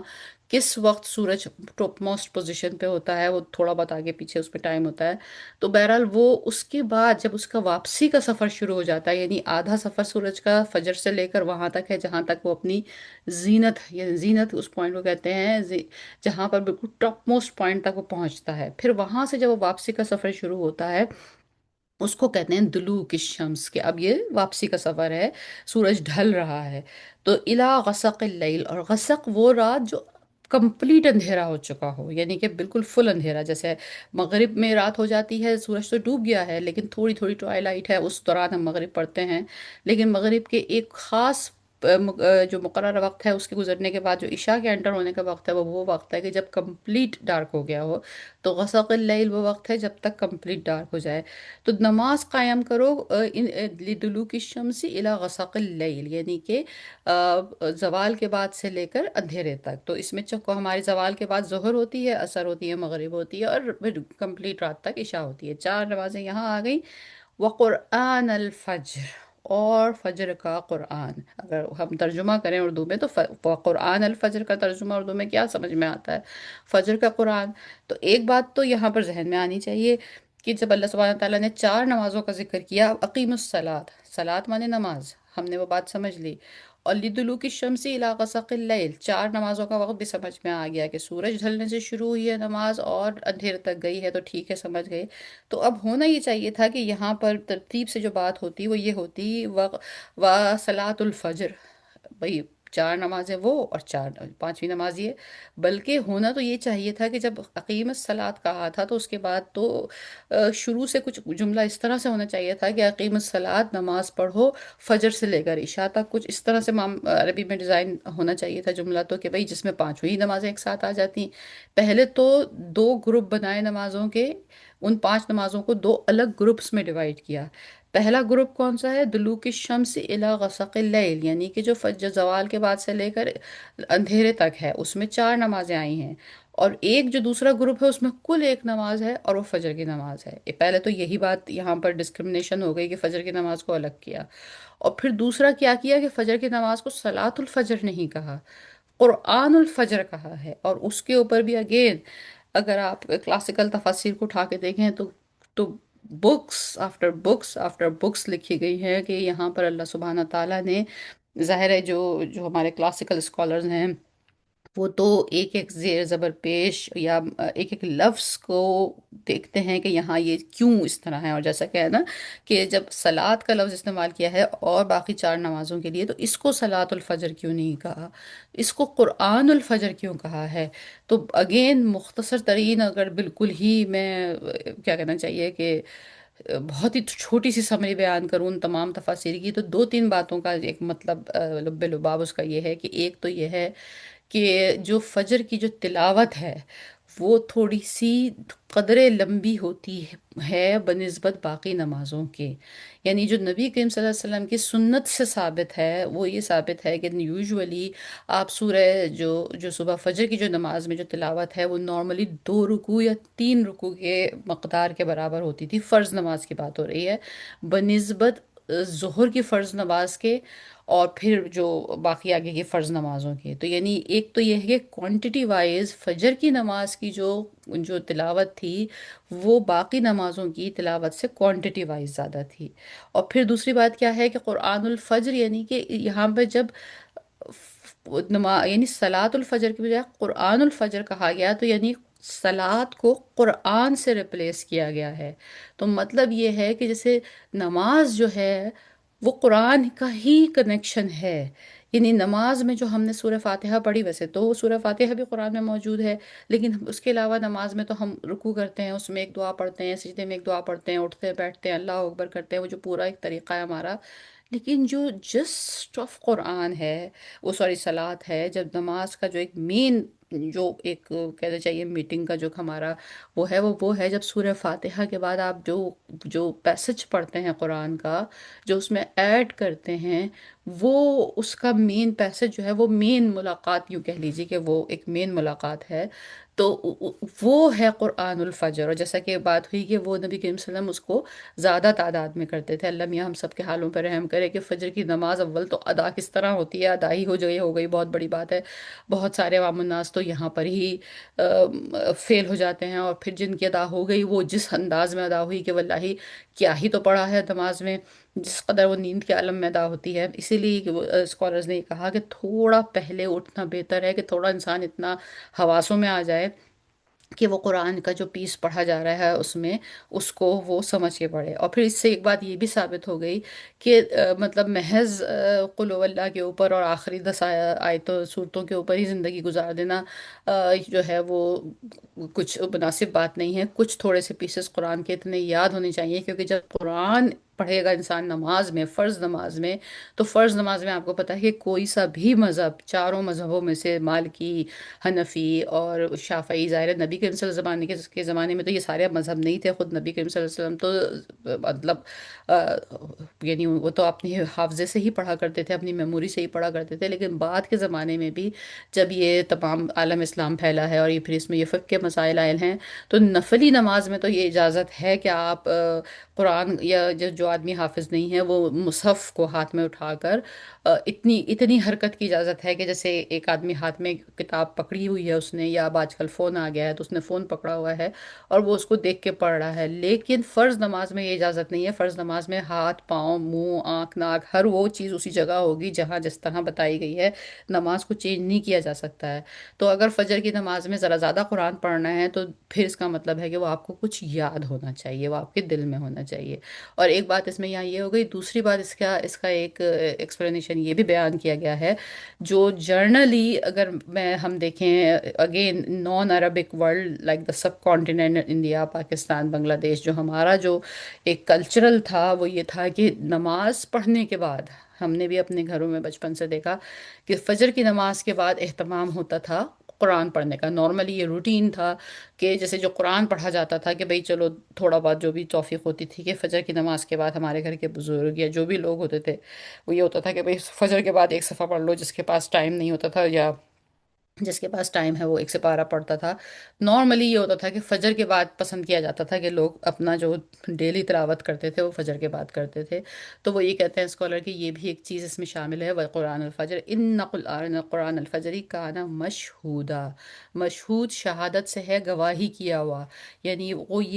کس وقت سورج ٹاپ موسٹ پوزیشن پہ ہوتا ہے، وہ تھوڑا بہت آگے پیچھے اس پہ ٹائم ہوتا ہے۔ تو بہرحال وہ اس کے بعد جب اس کا واپسی کا سفر شروع ہو جاتا ہے، یعنی آدھا سفر سورج کا فجر سے لے کر وہاں تک ہے جہاں تک وہ اپنی زینت، یعنی زینت اس پوائنٹ کو کہتے ہیں، جہاں پر بالکل ٹاپ موسٹ پوائنٹ تک وہ پہنچتا ہے، پھر وہاں سے جب وہ واپسی کا سفر شروع ہوتا ہے اس کو کہتے ہیں دلوک الشمس، کہ اب یہ واپسی کا سفر ہے، سورج ڈھل رہا ہے۔ تو الا غسق اللیل، اور غسق وہ رات جو کمپلیٹ اندھیرا ہو چکا ہو، یعنی کہ بالکل فل اندھیرا، جیسے مغرب میں رات ہو جاتی ہے، سورج تو ڈوب گیا ہے لیکن تھوڑی تھوڑی ٹوائلائٹ ہے، اس دوران ہم مغرب پڑھتے ہیں، لیکن مغرب کے ایک خاص جو مقررہ وقت ہے اس کے گزرنے کے بعد جو عشاء کے انٹر ہونے کا وقت ہے، وہ وقت ہے کہ جب کمپلیٹ ڈارک ہو گیا ہو، تو غسق اللیل وہ وقت ہے جب تک کمپلیٹ ڈارک ہو جائے۔ تو نماز قائم کرو لدلوک الشمس الی غسق اللیل، یعنی کہ زوال کے بعد سے لے کر اندھیرے تک، تو اس میں چکو ہماری زوال کے بعد ظہر ہوتی ہے، عصر ہوتی ہے، مغرب ہوتی ہے، اور پھر کمپلیٹ رات تک عشاء ہوتی ہے، 4 نمازیں یہاں آ گئیں۔ وقرآن الفجر، اور فجر کا قرآن، اگر ہم ترجمہ کریں اردو میں تو قرآن الفجر کا ترجمہ اردو میں کیا سمجھ میں آتا ہے؟ فجر کا قرآن۔ تو ایک بات تو یہاں پر ذہن میں آنی چاہیے کہ جب اللہ سبحانہ تعالیٰ نے 4 نمازوں کا ذکر کیا، اقیم الصلاۃ، صلاۃ مانے نماز، ہم نے وہ بات سمجھ لی، اور لدلوک الشمس الی غسق اللیل، 4 نمازوں کا وقت بھی سمجھ میں آ گیا کہ سورج ڈھلنے سے شروع ہوئی ہے نماز اور اندھیر تک گئی ہے، تو ٹھیک ہے، سمجھ گئے۔ تو اب ہونا یہ چاہیے تھا کہ یہاں پر ترتیب سے جو بات ہوتی وہ یہ ہوتی و صلاۃ الفجر، بھئی 4 نمازیں وہ اور چار پانچویں نماز یہ. بلکہ ہونا تو یہ چاہیے تھا کہ جب اقیم الصلاۃ کہا تھا تو اس کے بعد تو شروع سے کچھ جملہ اس طرح سے ہونا چاہیے تھا کہ اقیم الصلاۃ، نماز پڑھو فجر سے لے کر عشاء تک. کچھ اس طرح سے عربی میں ڈیزائن ہونا چاہیے تھا جملہ تو، کہ بھئی جس میں پانچویں ہی نمازیں ایک ساتھ آ جاتی. پہلے تو دو گروپ بنائے نمازوں کے، ان 5 نمازوں کو دو الگ گروپس میں ڈیوائڈ کیا. پہلا گروپ کون سا ہے؟ دلوک الشمس الی غسق اللیل، یعنی کہ جو فجر زوال کے بعد سے لے کر اندھیرے تک ہے، اس میں 4 نمازیں آئی ہیں. اور ایک جو دوسرا گروپ ہے اس میں کل ایک نماز ہے اور وہ فجر کی نماز ہے. پہلے تو یہی بات یہاں پر ڈسکرمنیشن ہو گئی کہ فجر کی نماز کو الگ کیا. اور پھر دوسرا کیا کیا کہ فجر کی نماز کو صلاۃ الفجر نہیں کہا، قرآن الفجر کہا ہے. اور اس کے اوپر بھی اگین اگر آپ کلاسیکل تفاسیر کو اٹھا کے دیکھیں تو books after books after books لکھی گئی ہیں کہ یہاں پر اللہ سبحانہ تعالیٰ نے، ظاہر ہے جو جو ہمارے کلاسیکل اسکالرز ہیں وہ تو ایک ایک زیر زبر پیش یا ایک ایک لفظ کو دیکھتے ہیں کہ یہاں یہ کیوں اس طرح ہے. اور جیسا کہ ہے نا کہ جب صلات کا لفظ استعمال کیا ہے اور باقی 4 نمازوں کے لیے، تو اس کو صلات الفجر کیوں نہیں کہا، اس کو قرآن الفجر کیوں کہا ہے. تو اگین مختصر ترین اگر بالکل ہی میں کیا کہنا چاہیے کہ بہت ہی چھوٹی سی سمری بیان کروں ان تمام تفاسیر کی، تو 2 3 باتوں کا ایک مطلب لب لباب اس کا یہ ہے کہ ایک تو یہ ہے کہ جو فجر کی جو تلاوت ہے وہ تھوڑی سی قدرے لمبی ہوتی ہے بنسبت باقی نمازوں کے. یعنی جو نبی کریم صلی اللہ علیہ وسلم کی سنت سے ثابت ہے وہ یہ ثابت ہے کہ یوزولی آپ سورہ جو صبح فجر کی جو نماز میں جو تلاوت ہے وہ نارملی 2 رکوع یا 3 رکوع کے مقدار کے برابر ہوتی تھی. فرض نماز کی بات ہو رہی ہے بنسبت ظہر کی فرض نماز کے اور پھر جو باقی آگے کی فرض نمازوں کے. تو یعنی ایک تو یہ ہے کہ کوانٹٹی وائز فجر کی نماز کی جو جو تلاوت تھی وہ باقی نمازوں کی تلاوت سے کوانٹٹی وائز زیادہ تھی. اور پھر دوسری بات کیا ہے کہ قرآن الفجر، یعنی کہ یہاں پہ جب یعنی صلاۃ الفجر کی بجائے قرآن الفجر کہا گیا تو یعنی صلاۃ کو قرآن سے ریپلیس کیا گیا ہے. تو مطلب یہ ہے کہ جیسے نماز جو ہے وہ قرآن کا ہی کنیکشن ہے. یعنی نماز میں جو ہم نے سورہ فاتحہ پڑھی، ویسے تو سورہ فاتحہ بھی قرآن میں موجود ہے، لیکن اس کے علاوہ نماز میں تو ہم رکوع کرتے ہیں، اس میں ایک دعا پڑھتے ہیں، سجدے میں ایک دعا پڑھتے ہیں، اٹھتے بیٹھتے ہیں اللہ اکبر کرتے ہیں، وہ جو پورا ایک طریقہ ہے ہمارا. لیکن جو جسٹ آف قرآن ہے وہ سوری صلات ہے، جب نماز کا جو ایک مین جو ایک کہنا چاہیے میٹنگ کا جو ہمارا وہ ہے جب سورہ فاتحہ کے بعد آپ جو پیسج پڑھتے ہیں قرآن کا، جو اس میں ایڈ کرتے ہیں، وہ اس کا مین پیسج جو ہے وہ مین ملاقات، یوں کہہ لیجیے کہ وہ ایک مین ملاقات ہے. تو وہ ہے قرآن الفجر. اور جیسا کہ بات ہوئی کہ وہ نبی کریم صلی اللہ علیہ وسلم اس کو زیادہ تعداد میں کرتے تھے. اللہ میاں ہم سب کے حالوں پر رحم کرے کہ فجر کی نماز اول تو ادا کس طرح ہوتی ہے، ادا ہی ہو گئی بہت بڑی بات ہے. بہت سارے عوام الناس تو یہاں پر ہی فیل ہو جاتے ہیں، اور پھر جن کی ادا ہو گئی وہ جس انداز میں ادا ہوئی کہ واللہ کیا ہی تو پڑھا ہے نماز میں، جس قدر وہ نیند کے عالم میں ادا ہوتی ہے. اسی لیے کہ اسکالرز نے یہ کہا کہ تھوڑا پہلے اٹھنا بہتر ہے، کہ تھوڑا انسان اتنا حواسوں میں آ جائے کہ وہ قرآن کا جو پیس پڑھا جا رہا ہے اس میں اس کو وہ سمجھ کے پڑھے. اور پھر اس سے ایک بات یہ بھی ثابت ہو گئی کہ مطلب محض قل هو اللہ کے اوپر اور آخری 10 آیتوں صورتوں کے اوپر ہی زندگی گزار دینا جو ہے وہ کچھ مناسب بات نہیں ہے. کچھ تھوڑے سے پیسز قرآن کے اتنے یاد ہونے چاہیے، کیونکہ جب قرآن پڑھے گا انسان نماز میں، فرض نماز میں، تو فرض نماز میں آپ کو پتہ ہے کہ کوئی سا بھی مذہب، چاروں مذہبوں میں سے مالکی، حنفی اور شافعی، ظاہر ہے نبی کریم صلی اللہ علیہ وسلم کے زمانے میں تو یہ سارے مذہب نہیں تھے. خود نبی کریم صلی اللہ علیہ وسلم تو مطلب یعنی وہ تو اپنی حافظے سے ہی پڑھا کرتے تھے، اپنی میموری سے ہی پڑھا کرتے تھے. لیکن بعد کے زمانے میں بھی جب یہ تمام عالم اسلام پھیلا ہے اور یہ پھر اس میں یہ فقہ کے مسائل آئے ہیں، تو نفلی نماز میں تو یہ اجازت ہے کہ آپ قرآن، یا جو آدمی حافظ نہیں ہے وہ مصحف کو ہاتھ میں اٹھا کر اتنی حرکت کی اجازت ہے کہ جیسے ایک آدمی ہاتھ میں کتاب پکڑی ہوئی ہے اس نے، یا اب آج کل فون آ گیا ہے تو اس نے فون پکڑا ہوا ہے اور وہ اس کو دیکھ کے پڑھ رہا ہے. لیکن فرض نماز میں یہ اجازت نہیں ہے. فرض نماز میں ہاتھ، پاؤں، منہ، آنکھ، ناک، ہر وہ چیز اسی جگہ ہوگی جہاں جس طرح بتائی گئی ہے. نماز کو چینج نہیں کیا جا سکتا ہے. تو اگر فجر کی نماز میں ذرا زیادہ قرآن پڑھنا ہے تو پھر اس کا مطلب ہے کہ وہ آپ کو کچھ یاد ہونا چاہیے، وہ آپ کے دل میں ہونا چاہیے. اور ایک بات اس میں یہاں یہ ہو گئی، دوسری بات اس کا ایک ایکسپلینیشن یہ بھی بیان کیا گیا ہے، جو جرنلی اگر ہم دیکھیں again non Arabic world like the subcontinent India Pakistan Bangladesh, جو ہمارا جو ایک کلچرل تھا وہ یہ تھا کہ نماز پڑھنے کے بعد، ہم نے بھی اپنے گھروں میں بچپن سے دیکھا کہ فجر کی نماز کے بعد اہتمام ہوتا تھا قرآن پڑھنے کا، نارملی یہ روٹین تھا کہ جیسے جو قرآن پڑھا جاتا تھا کہ بھئی چلو تھوڑا بہت جو بھی توفیق ہوتی تھی کہ فجر کی نماز کے بعد ہمارے گھر کے بزرگ یا جو بھی لوگ ہوتے تھے وہ یہ ہوتا تھا کہ بھئی فجر کے بعد ایک صفحہ پڑھ لو، جس کے پاس ٹائم نہیں ہوتا تھا یا جس کے پاس ٹائم ہے وہ ایک سپارہ پڑھتا تھا۔ نارملی یہ ہوتا تھا کہ فجر کے بعد پسند کیا جاتا تھا کہ لوگ اپنا جو ڈیلی تلاوت کرتے تھے وہ فجر کے بعد کرتے تھے۔ تو وہ یہ کہتے ہیں اسکالر کہ یہ بھی ایک چیز اس میں شامل ہے، وَقُرْآنَ الفجر ان قرآن الفجری کانا مشہودا، مشہود شہادت سے ہے، گواہی کیا ہوا، یعنی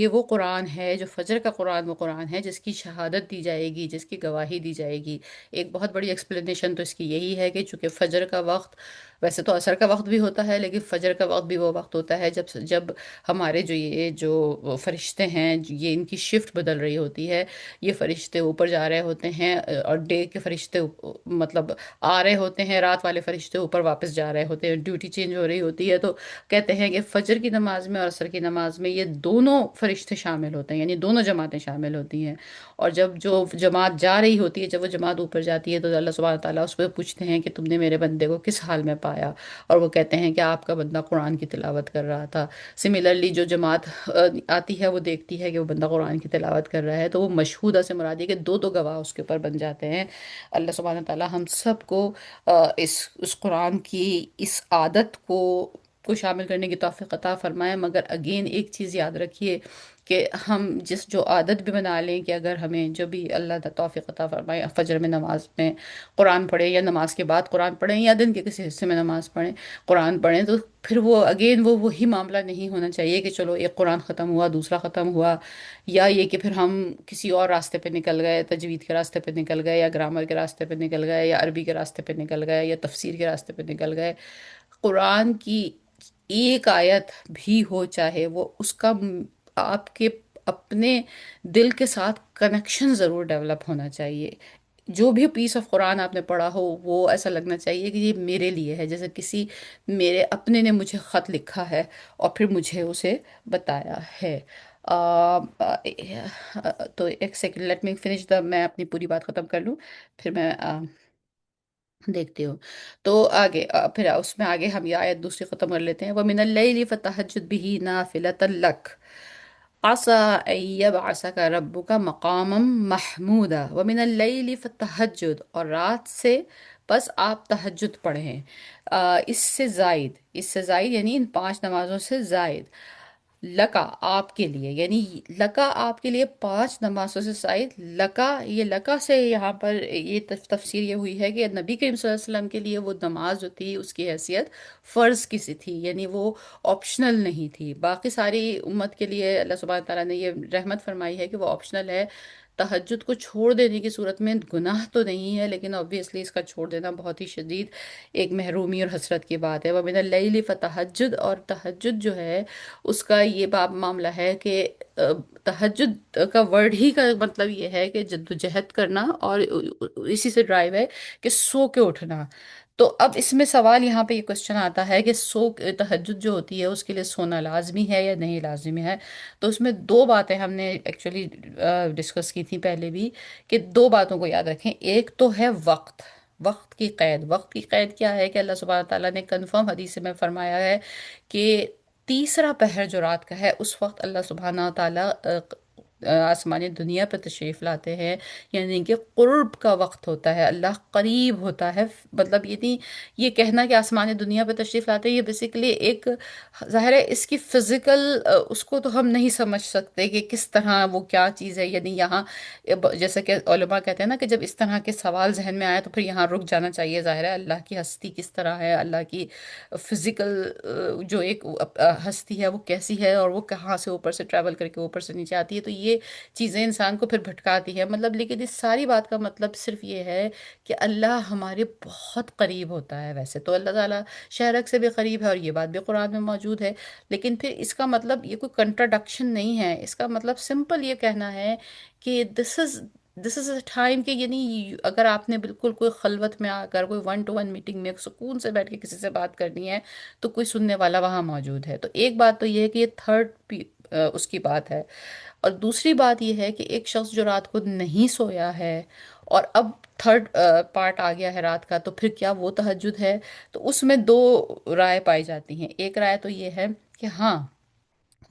وہ قرآن ہے جو فجر کا قرآن، وہ قرآن ہے جس کی شہادت دی جائے گی، جس کی گواہی دی جائے گی۔ ایک بہت بڑی ایکسپلینیشن تو اس کی یہی ہے کہ چونکہ فجر کا وقت، ویسے تو عصر کا وقت بھی ہوتا ہے لیکن فجر کا وقت بھی وہ وقت ہوتا ہے جب ہمارے یہ جو فرشتے ہیں یہ ان کی شفٹ بدل رہی ہوتی ہے، یہ فرشتے اوپر جا رہے ہوتے ہیں اور ڈے کے فرشتے مطلب آ رہے ہوتے ہیں، رات والے فرشتے اوپر واپس جا رہے ہوتے ہیں، ڈیوٹی چینج ہو رہی ہوتی ہے۔ تو کہتے ہیں کہ فجر کی نماز میں اور عصر کی نماز میں یہ دونوں فرشتے شامل ہوتے ہیں، یعنی دونوں جماعتیں شامل ہوتی ہیں۔ اور جب جو جماعت جا رہی ہوتی ہے، جب وہ جماعت اوپر جاتی ہے تو اللہ سبحانہ تعالیٰ اس پہ پوچھتے ہیں کہ تم نے میرے بندے کو کس حال میں پایا، اور وہ کہتے ہیں کہ آپ کا بندہ قرآن کی تلاوت کر رہا تھا۔ سملرلی جو جماعت آتی ہے وہ دیکھتی ہے کہ وہ بندہ قرآن کی تلاوت کر رہا ہے، تو وہ مشہودہ سے مراد ہے کہ دو دو گواہ اس کے اوپر بن جاتے ہیں۔ اللہ سبحانہ تعالیٰ ہم سب کو اس قرآن کی اس عادت کو شامل کرنے کی توفیق عطا فرمائے۔ مگر اگین ایک چیز یاد رکھیے کہ ہم جو عادت بھی بنا لیں کہ اگر ہمیں جو بھی اللہ توفیق عطا فرمائے فجر میں نماز میں قرآن پڑھیں یا نماز کے بعد قرآن پڑھیں یا دن کے کسی حصے میں نماز پڑھیں، قرآن پڑھیں، تو پھر وہ اگین وہی معاملہ نہیں ہونا چاہیے کہ چلو ایک قرآن ختم ہوا دوسرا ختم ہوا، یا یہ کہ پھر ہم کسی اور راستے پہ نکل گئے، تجوید کے راستے پہ نکل گئے یا گرامر کے راستے پہ نکل گئے یا عربی کے راستے پہ نکل گئے یا تفسیر کے راستے پہ نکل گئے۔ قرآن کی ایک آیت بھی ہو چاہے وہ اس کا آپ کے اپنے دل کے ساتھ کنیکشن ضرور ڈیولپ ہونا چاہیے۔ جو بھی پیس آف قرآن آپ نے پڑھا ہو وہ ایسا لگنا چاہیے کہ یہ میرے لیے ہے، جیسے کسی میرے اپنے نے مجھے خط لکھا ہے اور پھر مجھے اسے بتایا ہے۔ تو ایک سیکنڈ، لیٹ می فنش میں اپنی پوری بات ختم کر لوں، پھر میں دیکھتی ہوں۔ تو آگے پھر اس میں آگے ہم یہ آیت دوسری ختم کر لیتے ہیں، وَمِنَ اللَّيْلِ فَتَهَجَّدْ بِهِ نَافِلَةً لَكَ عَسَىٰ أَن يَبْعَثَكَ رَبُّكَ مَقَامًا مَحْمُودًا۔ وَمِنَ اللَّيْلِ فَتَهَجَّدْ، اور رات سے بس آپ تہجد پڑھیں، اس سے زائد یعنی ان 5 نمازوں سے زائد، لکا آپ کے لیے، یعنی لکا آپ کے لیے 5 نمازوں سے زائد۔ لکا، یہ لکا سے یہاں پر یہ تفسیر یہ ہوئی ہے کہ نبی کریم صلی اللہ علیہ وسلم کے لیے وہ نماز جو تھی اس کی حیثیت فرض کی سی تھی، یعنی وہ آپشنل نہیں تھی۔ باقی ساری امت کے لیے اللہ سبحانہ تعالیٰ نے یہ رحمت فرمائی ہے کہ وہ آپشنل ہے۔ تہجد کو چھوڑ دینے کی صورت میں گناہ تو نہیں ہے، لیکن obviously اس کا چھوڑ دینا بہت ہی شدید ایک محرومی اور حسرت کی بات ہے۔ وَمِنَ اللَّيْلِ فَتَهَجَّدْ، اور تہجد جو ہے اس کا یہ معاملہ ہے کہ تہجد کا ورڈ ہی کا مطلب یہ ہے کہ جدوجہد کرنا، اور اسی سے ڈرائیو ہے کہ سو کے اٹھنا۔ تو اب اس میں سوال یہاں پہ یہ کوشچن آتا ہے کہ تہجد جو ہوتی ہے اس کے لیے سونا لازمی ہے یا نہیں لازمی ہے؟ تو اس میں 2 باتیں ہم نے ایکچولی ڈسکس کی تھی پہلے بھی، کہ 2 باتوں کو یاد رکھیں۔ ایک تو ہے وقت کی قید۔ وقت کی قید کیا ہے کہ اللہ سبحانہ تعالیٰ نے کنفرم حدیث میں فرمایا ہے کہ تیسرا پہر جو رات کا ہے اس وقت اللہ سبحانہ تعالیٰ آسمانی دنیا پہ تشریف لاتے ہیں، یعنی کہ قرب کا وقت ہوتا ہے، اللہ قریب ہوتا ہے۔ مطلب یہ نہیں یہ کہنا کہ آسمانی دنیا پہ تشریف لاتے ہیں، یہ بیسیکلی ایک ظاہر ہے اس کی فزیکل اس کو تو ہم نہیں سمجھ سکتے کہ کس طرح وہ کیا چیز ہے، یعنی یہاں جیسے کہ علماء کہتے ہیں نا کہ جب اس طرح کے سوال ذہن میں آئے تو پھر یہاں رک جانا چاہیے۔ ظاہر ہے اللہ کی ہستی کس طرح ہے، اللہ کی فزیکل جو ایک ہستی ہے وہ کیسی ہے، اور وہ کہاں سے اوپر سے ٹریول کر کے اوپر سے نیچے آتی ہے، تو یہ چیزیں انسان کو پھر بھٹکاتی ہے۔ مطلب لیکن اس ساری بات کا مطلب صرف یہ ہے کہ اللہ ہمارے بہت قریب ہوتا ہے۔ ویسے تو اللہ تعالیٰ شہرک سے بھی قریب ہے اور یہ بات بھی قرآن میں موجود ہے، لیکن پھر اس کا مطلب یہ کوئی کنٹراڈکشن نہیں ہے۔ اس کا مطلب سمپل یہ کہنا ہے کہ دس از اے ٹائم کہ یعنی اگر آپ نے بالکل کوئی خلوت میں آ کر کوئی ون ٹو ون میٹنگ میں سکون سے بیٹھ کے کسی سے بات کرنی ہے تو کوئی سننے والا وہاں موجود ہے. تو ایک بات تو یہ ہے کہ یہ اس کی بات ہے. اور دوسری بات یہ ہے کہ ایک شخص جو رات کو نہیں سویا ہے اور اب تھرڈ پارٹ آ گیا ہے رات کا، تو پھر کیا وہ تہجد ہے؟ تو اس میں دو رائے پائی جاتی ہیں. ایک رائے تو یہ ہے کہ ہاں،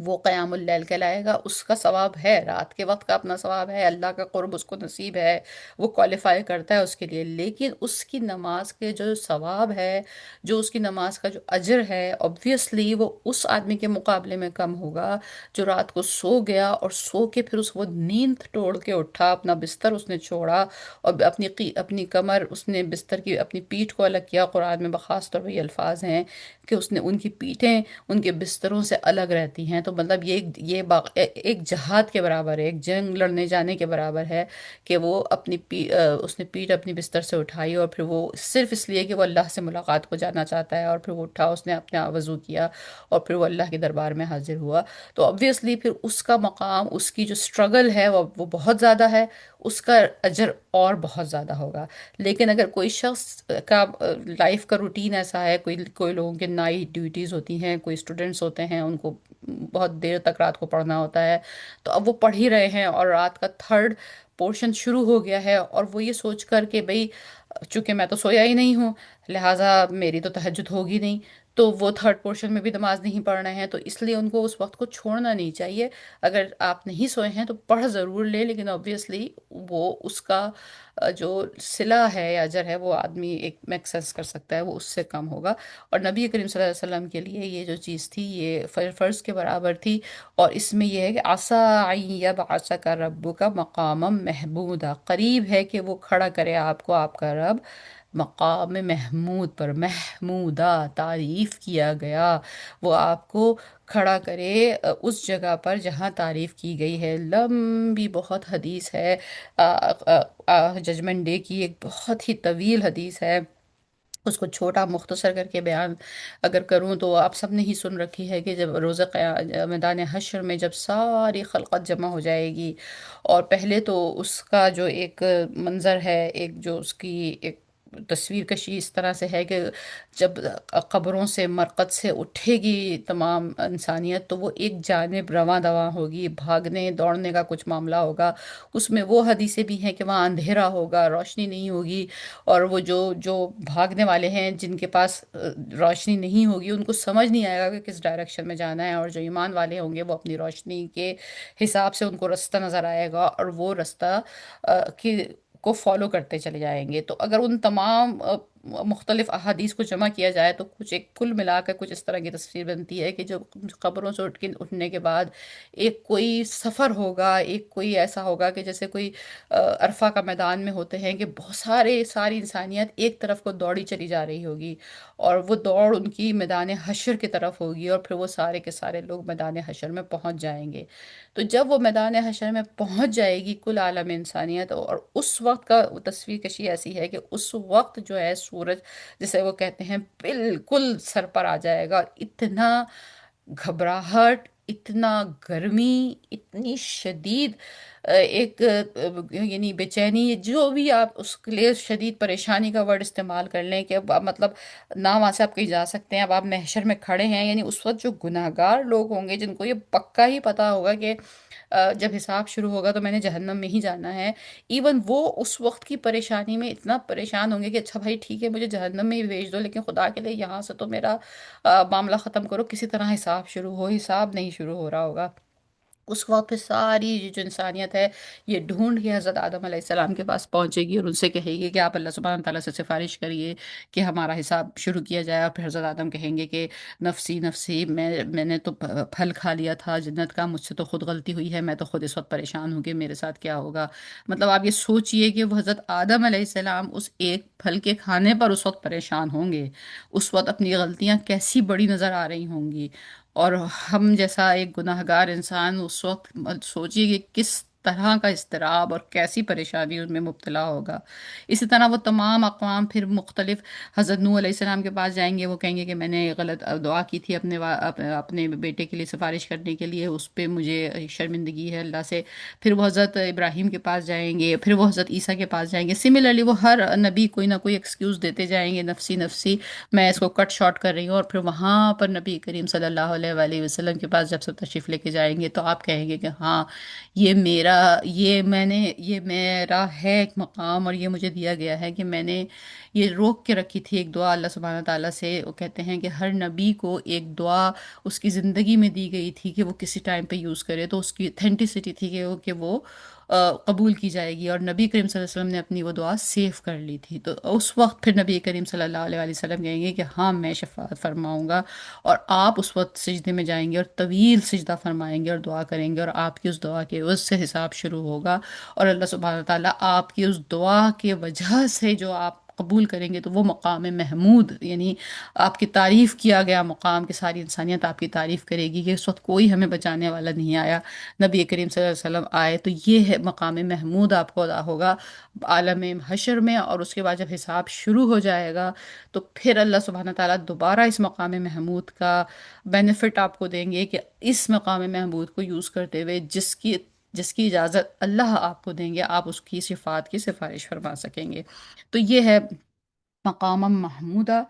وہ قیام اللیل کہلائے گا، اس کا ثواب ہے، رات کے وقت کا اپنا ثواب ہے، اللہ کا قرب اس کو نصیب ہے، وہ کوالیفائی کرتا ہے اس کے لیے. لیکن اس کی نماز کے جو ثواب ہے، جو اس کی نماز کا جو اجر ہے، obviously وہ اس آدمی کے مقابلے میں کم ہوگا جو رات کو سو گیا اور سو کے پھر وہ نیند توڑ کے اٹھا، اپنا بستر اس نے چھوڑا اور اپنی کمر اس نے بستر کی اپنی پیٹھ کو الگ کیا. قرآن میں بخاص طور پہ یہ الفاظ ہیں کہ اس نے ان کی پیٹھیں ان کے بستروں سے الگ رہتی ہیں. تو مطلب ایک جہاد کے برابر ہے، ایک جنگ لڑنے جانے کے برابر ہے کہ وہ اس نے پیٹھ اپنی بستر سے اٹھائی اور پھر وہ صرف اس لیے کہ وہ اللہ سے ملاقات کو جانا چاہتا ہے، اور پھر وہ اٹھا، اس نے اپنے وضو کیا اور پھر وہ اللہ کے دربار میں حاضر ہوا. تو obviously پھر اس کا مقام، اس کی جو اسٹرگل ہے وہ بہت زیادہ ہے، اس کا اجر اور بہت زیادہ ہوگا. لیکن اگر کوئی شخص کا لائف کا روٹین ایسا ہے، کوئی لوگوں کے نائٹ ڈیوٹیز ہوتی ہیں، کوئی اسٹوڈنٹس ہوتے ہیں ان کو بہت دیر تک رات کو پڑھنا ہوتا ہے، تو اب وہ پڑھ ہی رہے ہیں اور رات کا تھرڈ پورشن شروع ہو گیا ہے، اور وہ یہ سوچ کر کہ بھئی چونکہ میں تو سویا ہی نہیں ہوں لہٰذا میری تو تہجد ہوگی نہیں، تو وہ تھرڈ پورشن میں بھی نماز نہیں پڑھ رہے ہیں. تو اس لیے ان کو اس وقت کو چھوڑنا نہیں چاہیے. اگر آپ نہیں سوئے ہیں تو پڑھ ضرور لیں، لیکن obviously وہ اس کا جو صلہ ہے یا اجر ہے وہ آدمی ایک میک سینس کر سکتا ہے، وہ اس سے کم ہوگا. اور نبی کریم صلی اللہ علیہ وسلم کے لیے یہ جو چیز تھی یہ فرض کے برابر تھی. اور اس میں یہ ہے کہ عسیٰ ان یبعثک ربک مقاما محمودا، قریب ہے کہ وہ کھڑا کرے آپ کو آپ کا رب مقام محمود پر. محمودہ، تعریف کیا گیا، وہ آپ کو کھڑا کرے اس جگہ پر جہاں تعریف کی گئی ہے. لمبی بہت حدیث ہے، ججمنٹ ڈے کی ایک بہت ہی طویل حدیث ہے. اس کو چھوٹا مختصر کر کے بیان اگر کروں تو آپ سب نے ہی سن رکھی ہے کہ جب روز میدان حشر میں جب ساری خلقت جمع ہو جائے گی، اور پہلے تو اس کا جو ایک منظر ہے، ایک جو اس کی ایک تصویر کشی اس طرح سے ہے کہ جب قبروں سے مرقد سے اٹھے گی تمام انسانیت تو وہ ایک جانب رواں دواں ہوگی، بھاگنے دوڑنے کا کچھ معاملہ ہوگا. اس میں وہ حدیثیں بھی ہیں کہ وہاں اندھیرا ہوگا، روشنی نہیں ہوگی، اور وہ جو بھاگنے والے ہیں جن کے پاس روشنی نہیں ہوگی ان کو سمجھ نہیں آئے گا کہ کس ڈائریکشن میں جانا ہے، اور جو ایمان والے ہوں گے وہ اپنی روشنی کے حساب سے ان کو رستہ نظر آئے گا اور وہ رستہ کو فالو کرتے چلے جائیں گے. تو اگر ان تمام مختلف احادیث کو جمع کیا جائے تو کچھ ایک کل ملا کر کچھ اس طرح کی تصویر بنتی ہے کہ جو قبروں سے اٹھنے کے بعد ایک کوئی سفر ہوگا، ایک کوئی ایسا ہوگا کہ جیسے کوئی عرفہ کا میدان میں ہوتے ہیں کہ بہت ساری انسانیت ایک طرف کو دوڑی چلی جا رہی ہوگی، اور وہ دوڑ ان کی میدان حشر کی طرف ہوگی، اور پھر وہ سارے کے سارے لوگ میدان حشر میں پہنچ جائیں گے. تو جب وہ میدان حشر میں پہنچ جائے گی کل عالم انسانیت، اور اس وقت کا تصویر کشی ایسی ہے کہ اس وقت جو ہے سورج جسے وہ کہتے ہیں بالکل سر پر آ جائے گا، اور اتنا گھبراہٹ، اتنا گرمی، اتنی شدید ایک یعنی بے چینی، جو بھی آپ اس کے لیے شدید پریشانی کا ورڈ استعمال کر لیں کہ اب مطلب نہ وہاں سے آپ کہیں جا سکتے ہیں، اب آپ محشر میں کھڑے ہیں. یعنی اس وقت جو گناہگار لوگ ہوں گے جن کو یہ پکا ہی پتا ہوگا کہ جب حساب شروع ہوگا تو میں نے جہنم میں ہی جانا ہے، ایون وہ اس وقت کی پریشانی میں اتنا پریشان ہوں گے کہ اچھا بھائی ٹھیک ہے مجھے جہنم میں ہی بھیج دو، لیکن خدا کے لیے یہاں سے تو میرا معاملہ ختم کرو، کسی طرح حساب شروع ہو. حساب نہیں شروع ہو رہا ہوگا اس وقت پہ. ساری جو انسانیت ہے یہ ڈھونڈ کے حضرت آدم علیہ السلام کے پاس پہنچے گی اور ان سے کہے گی کہ آپ اللہ سبحانہ تعالیٰ سے سفارش کریے کہ ہمارا حساب شروع کیا جائے. اور پھر حضرت آدم کہیں گے کہ نفسی نفسی، میں نے تو پھل کھا لیا تھا جنت کا، مجھ سے تو خود غلطی ہوئی ہے، میں تو خود اس وقت پریشان ہوں کہ میرے ساتھ کیا ہوگا. مطلب آپ یہ سوچئے کہ وہ حضرت آدم علیہ السلام اس ایک پھل کے کھانے پر اس وقت پریشان ہوں گے، اس وقت اپنی غلطیاں کیسی بڑی نظر آ رہی ہوں گی. اور ہم جیسا ایک گناہگار انسان اس وقت سوچیے کہ کس طرح کا اضطراب اور کیسی پریشانی ان میں مبتلا ہوگا۔ اسی طرح وہ تمام اقوام پھر مختلف حضرت نوح علیہ السلام کے پاس جائیں گے، وہ کہیں گے کہ میں نے غلط دعا کی تھی اپنے بیٹے کے لیے سفارش کرنے کے لیے، اس پہ مجھے شرمندگی ہے اللہ سے۔ پھر وہ حضرت ابراہیم کے پاس جائیں گے، پھر وہ حضرت عیسیٰ کے پاس جائیں گے۔ سملرلی وہ ہر نبی کوئی نہ کوئی ایکسکیوز دیتے جائیں گے، نفسی نفسی میں اس کو کٹ شارٹ کر رہی ہوں، اور پھر وہاں پر نبی کریم صلی اللہ علیہ وآلہ وسلم کے پاس جب سب تشریف لے کے جائیں گے تو آپ کہیں گے کہ ہاں، یہ میرا ہے ایک مقام، اور یہ مجھے دیا گیا ہے کہ میں نے یہ روک کے رکھی تھی ایک دعا اللہ سبحانہ تعالیٰ سے۔ وہ کہتے ہیں کہ ہر نبی کو ایک دعا اس کی زندگی میں دی گئی تھی کہ وہ کسی ٹائم پہ یوز کرے، تو اس کی اتھینٹسٹی تھی کہ وہ قبول کی جائے گی، اور نبی کریم صلی اللہ علیہ وسلم نے اپنی وہ دعا سیو کر لی تھی۔ تو اس وقت پھر نبی کریم صلی اللہ علیہ وآلہ وسلم کہیں گے کہ ہاں میں شفاعت فرماؤں گا، اور آپ اس وقت سجدے میں جائیں گے اور طویل سجدہ فرمائیں گے اور دعا کریں گے، اور آپ کی اس دعا کے اس سے حساب شروع ہوگا، اور اللہ سبحانہ تعالیٰ آپ کی اس دعا کے وجہ سے جو آپ قبول کریں گے تو وہ مقام محمود، یعنی آپ کی تعریف کیا گیا مقام، کہ ساری انسانیت آپ کی تعریف کرے گی کہ اس وقت کوئی ہمیں بچانے والا نہیں آیا، نبی کریم صلی اللہ علیہ وسلم آئے، تو یہ ہے مقام محمود آپ کو ادا ہوگا عالم حشر میں۔ اور اس کے بعد جب حساب شروع ہو جائے گا تو پھر اللہ سبحانہ تعالیٰ دوبارہ اس مقام محمود کا بینیفٹ آپ کو دیں گے، کہ اس مقام محمود کو یوز کرتے ہوئے جس کی اجازت اللہ آپ کو دیں گے، آپ اس کی صفات کی سفارش فرما سکیں گے۔ تو یہ ہے مقام محمودہ۔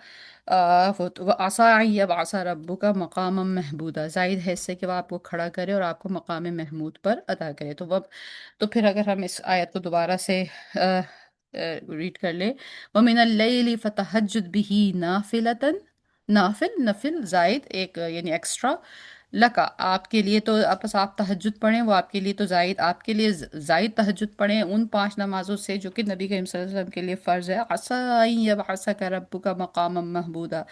وہ آسا اب آسا ربو کا مقام محمودہ، زائد ہے اس سے کہ وہ آپ کو کھڑا کرے اور آپ کو مقام محمود پر ادا کرے۔ تو پھر اگر ہم اس آیت کو دوبارہ سے ریڈ کر لیں، وَمِنَ اللَّيْلِ فَتَهَجَّدْ بِهِ نَافِلَةً، نفل زائد ایک یعنی ایکسٹرا، لکا آپ کے لیے، تو آپ تہجد پڑھیں، وہ آپ کے لیے تو زائد، آپ کے لیے زائد تہجد پڑھیں ان 5 نمازوں سے جو کہ نبی کریم صلی اللہ علیہ وسلم کے لیے فرض ہے۔ عسیٰ ان یبعثک ربک مقاما محمودا،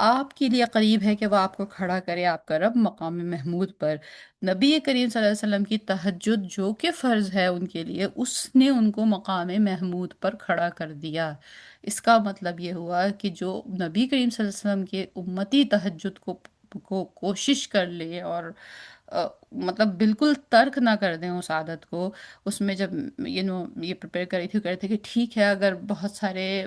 آپ کے لیے قریب ہے کہ وہ آپ کو کھڑا کرے آپ کا رب مقام محمود پر۔ نبی کریم صلی اللہ علیہ وسلم کی تہجد جو کہ فرض ہے ان کے لیے، اس نے ان کو مقام محمود پر کھڑا کر دیا۔ اس کا مطلب یہ ہوا کہ جو نبی کریم صلی اللہ علیہ وسلم کے امتی تہجد کو کوشش کر لیں، اور مطلب بالکل ترک نہ کر دیں اس عادت کو۔ اس میں جب یہ پریپیئر کر رہی تھی، کہہ رہے تھے کہ ٹھیک ہے اگر بہت سارے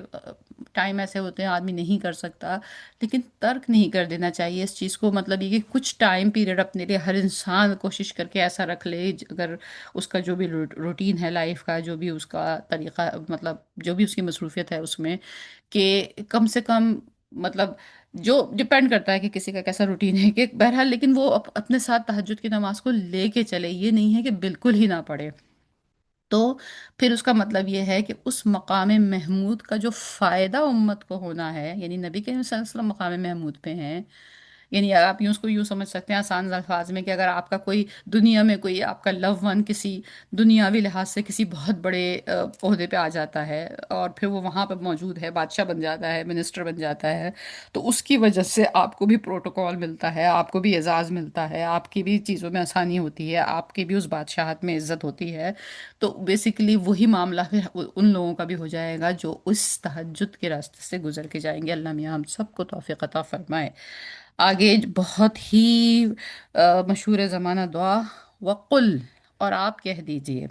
ٹائم ایسے ہوتے ہیں آدمی نہیں کر سکتا، لیکن ترک نہیں کر دینا چاہیے اس چیز کو۔ مطلب یہ کہ کچھ ٹائم پیریڈ اپنے لیے ہر انسان کوشش کر کے ایسا رکھ لے، اگر اس کا جو بھی روٹین ہے لائف کا، جو بھی اس کا طریقہ، مطلب جو بھی اس کی مصروفیت ہے اس میں، کہ کم سے کم، مطلب جو ڈپینڈ کرتا ہے کہ کسی کا کیسا روٹین ہے، کہ بہرحال لیکن وہ اپنے ساتھ تہجد کی نماز کو لے کے چلے، یہ نہیں ہے کہ بالکل ہی نہ پڑھے۔ تو پھر اس کا مطلب یہ ہے کہ اس مقام محمود کا جو فائدہ امت کو ہونا ہے، یعنی نبی کریم صلی اللہ علیہ وسلم مقام محمود پہ ہیں، یعنی آپ اس کو یوں سمجھ سکتے ہیں آسان الفاظ میں، کہ اگر آپ کا کوئی دنیا میں کوئی آپ کا لو ون کسی دنیاوی لحاظ سے کسی بہت بڑے عہدے پہ آ جاتا ہے، اور پھر وہ وہاں پہ موجود ہے، بادشاہ بن جاتا ہے، منسٹر بن جاتا ہے، تو اس کی وجہ سے آپ کو بھی پروٹوکول ملتا ہے، آپ کو بھی اعزاز ملتا ہے، آپ کی بھی چیزوں میں آسانی ہوتی ہے، آپ کی بھی اس بادشاہت میں عزت ہوتی ہے۔ تو بیسیکلی وہی معاملہ پھر ان لوگوں کا بھی ہو جائے گا جو اس تہجد کے راستے سے گزر کے جائیں گے۔ اللہ میاں ہم سب کو توفیق عطا فرمائے۔ آگے بہت ہی مشہور زمانہ دعا، وقل، اور آپ کہہ دیجئے۔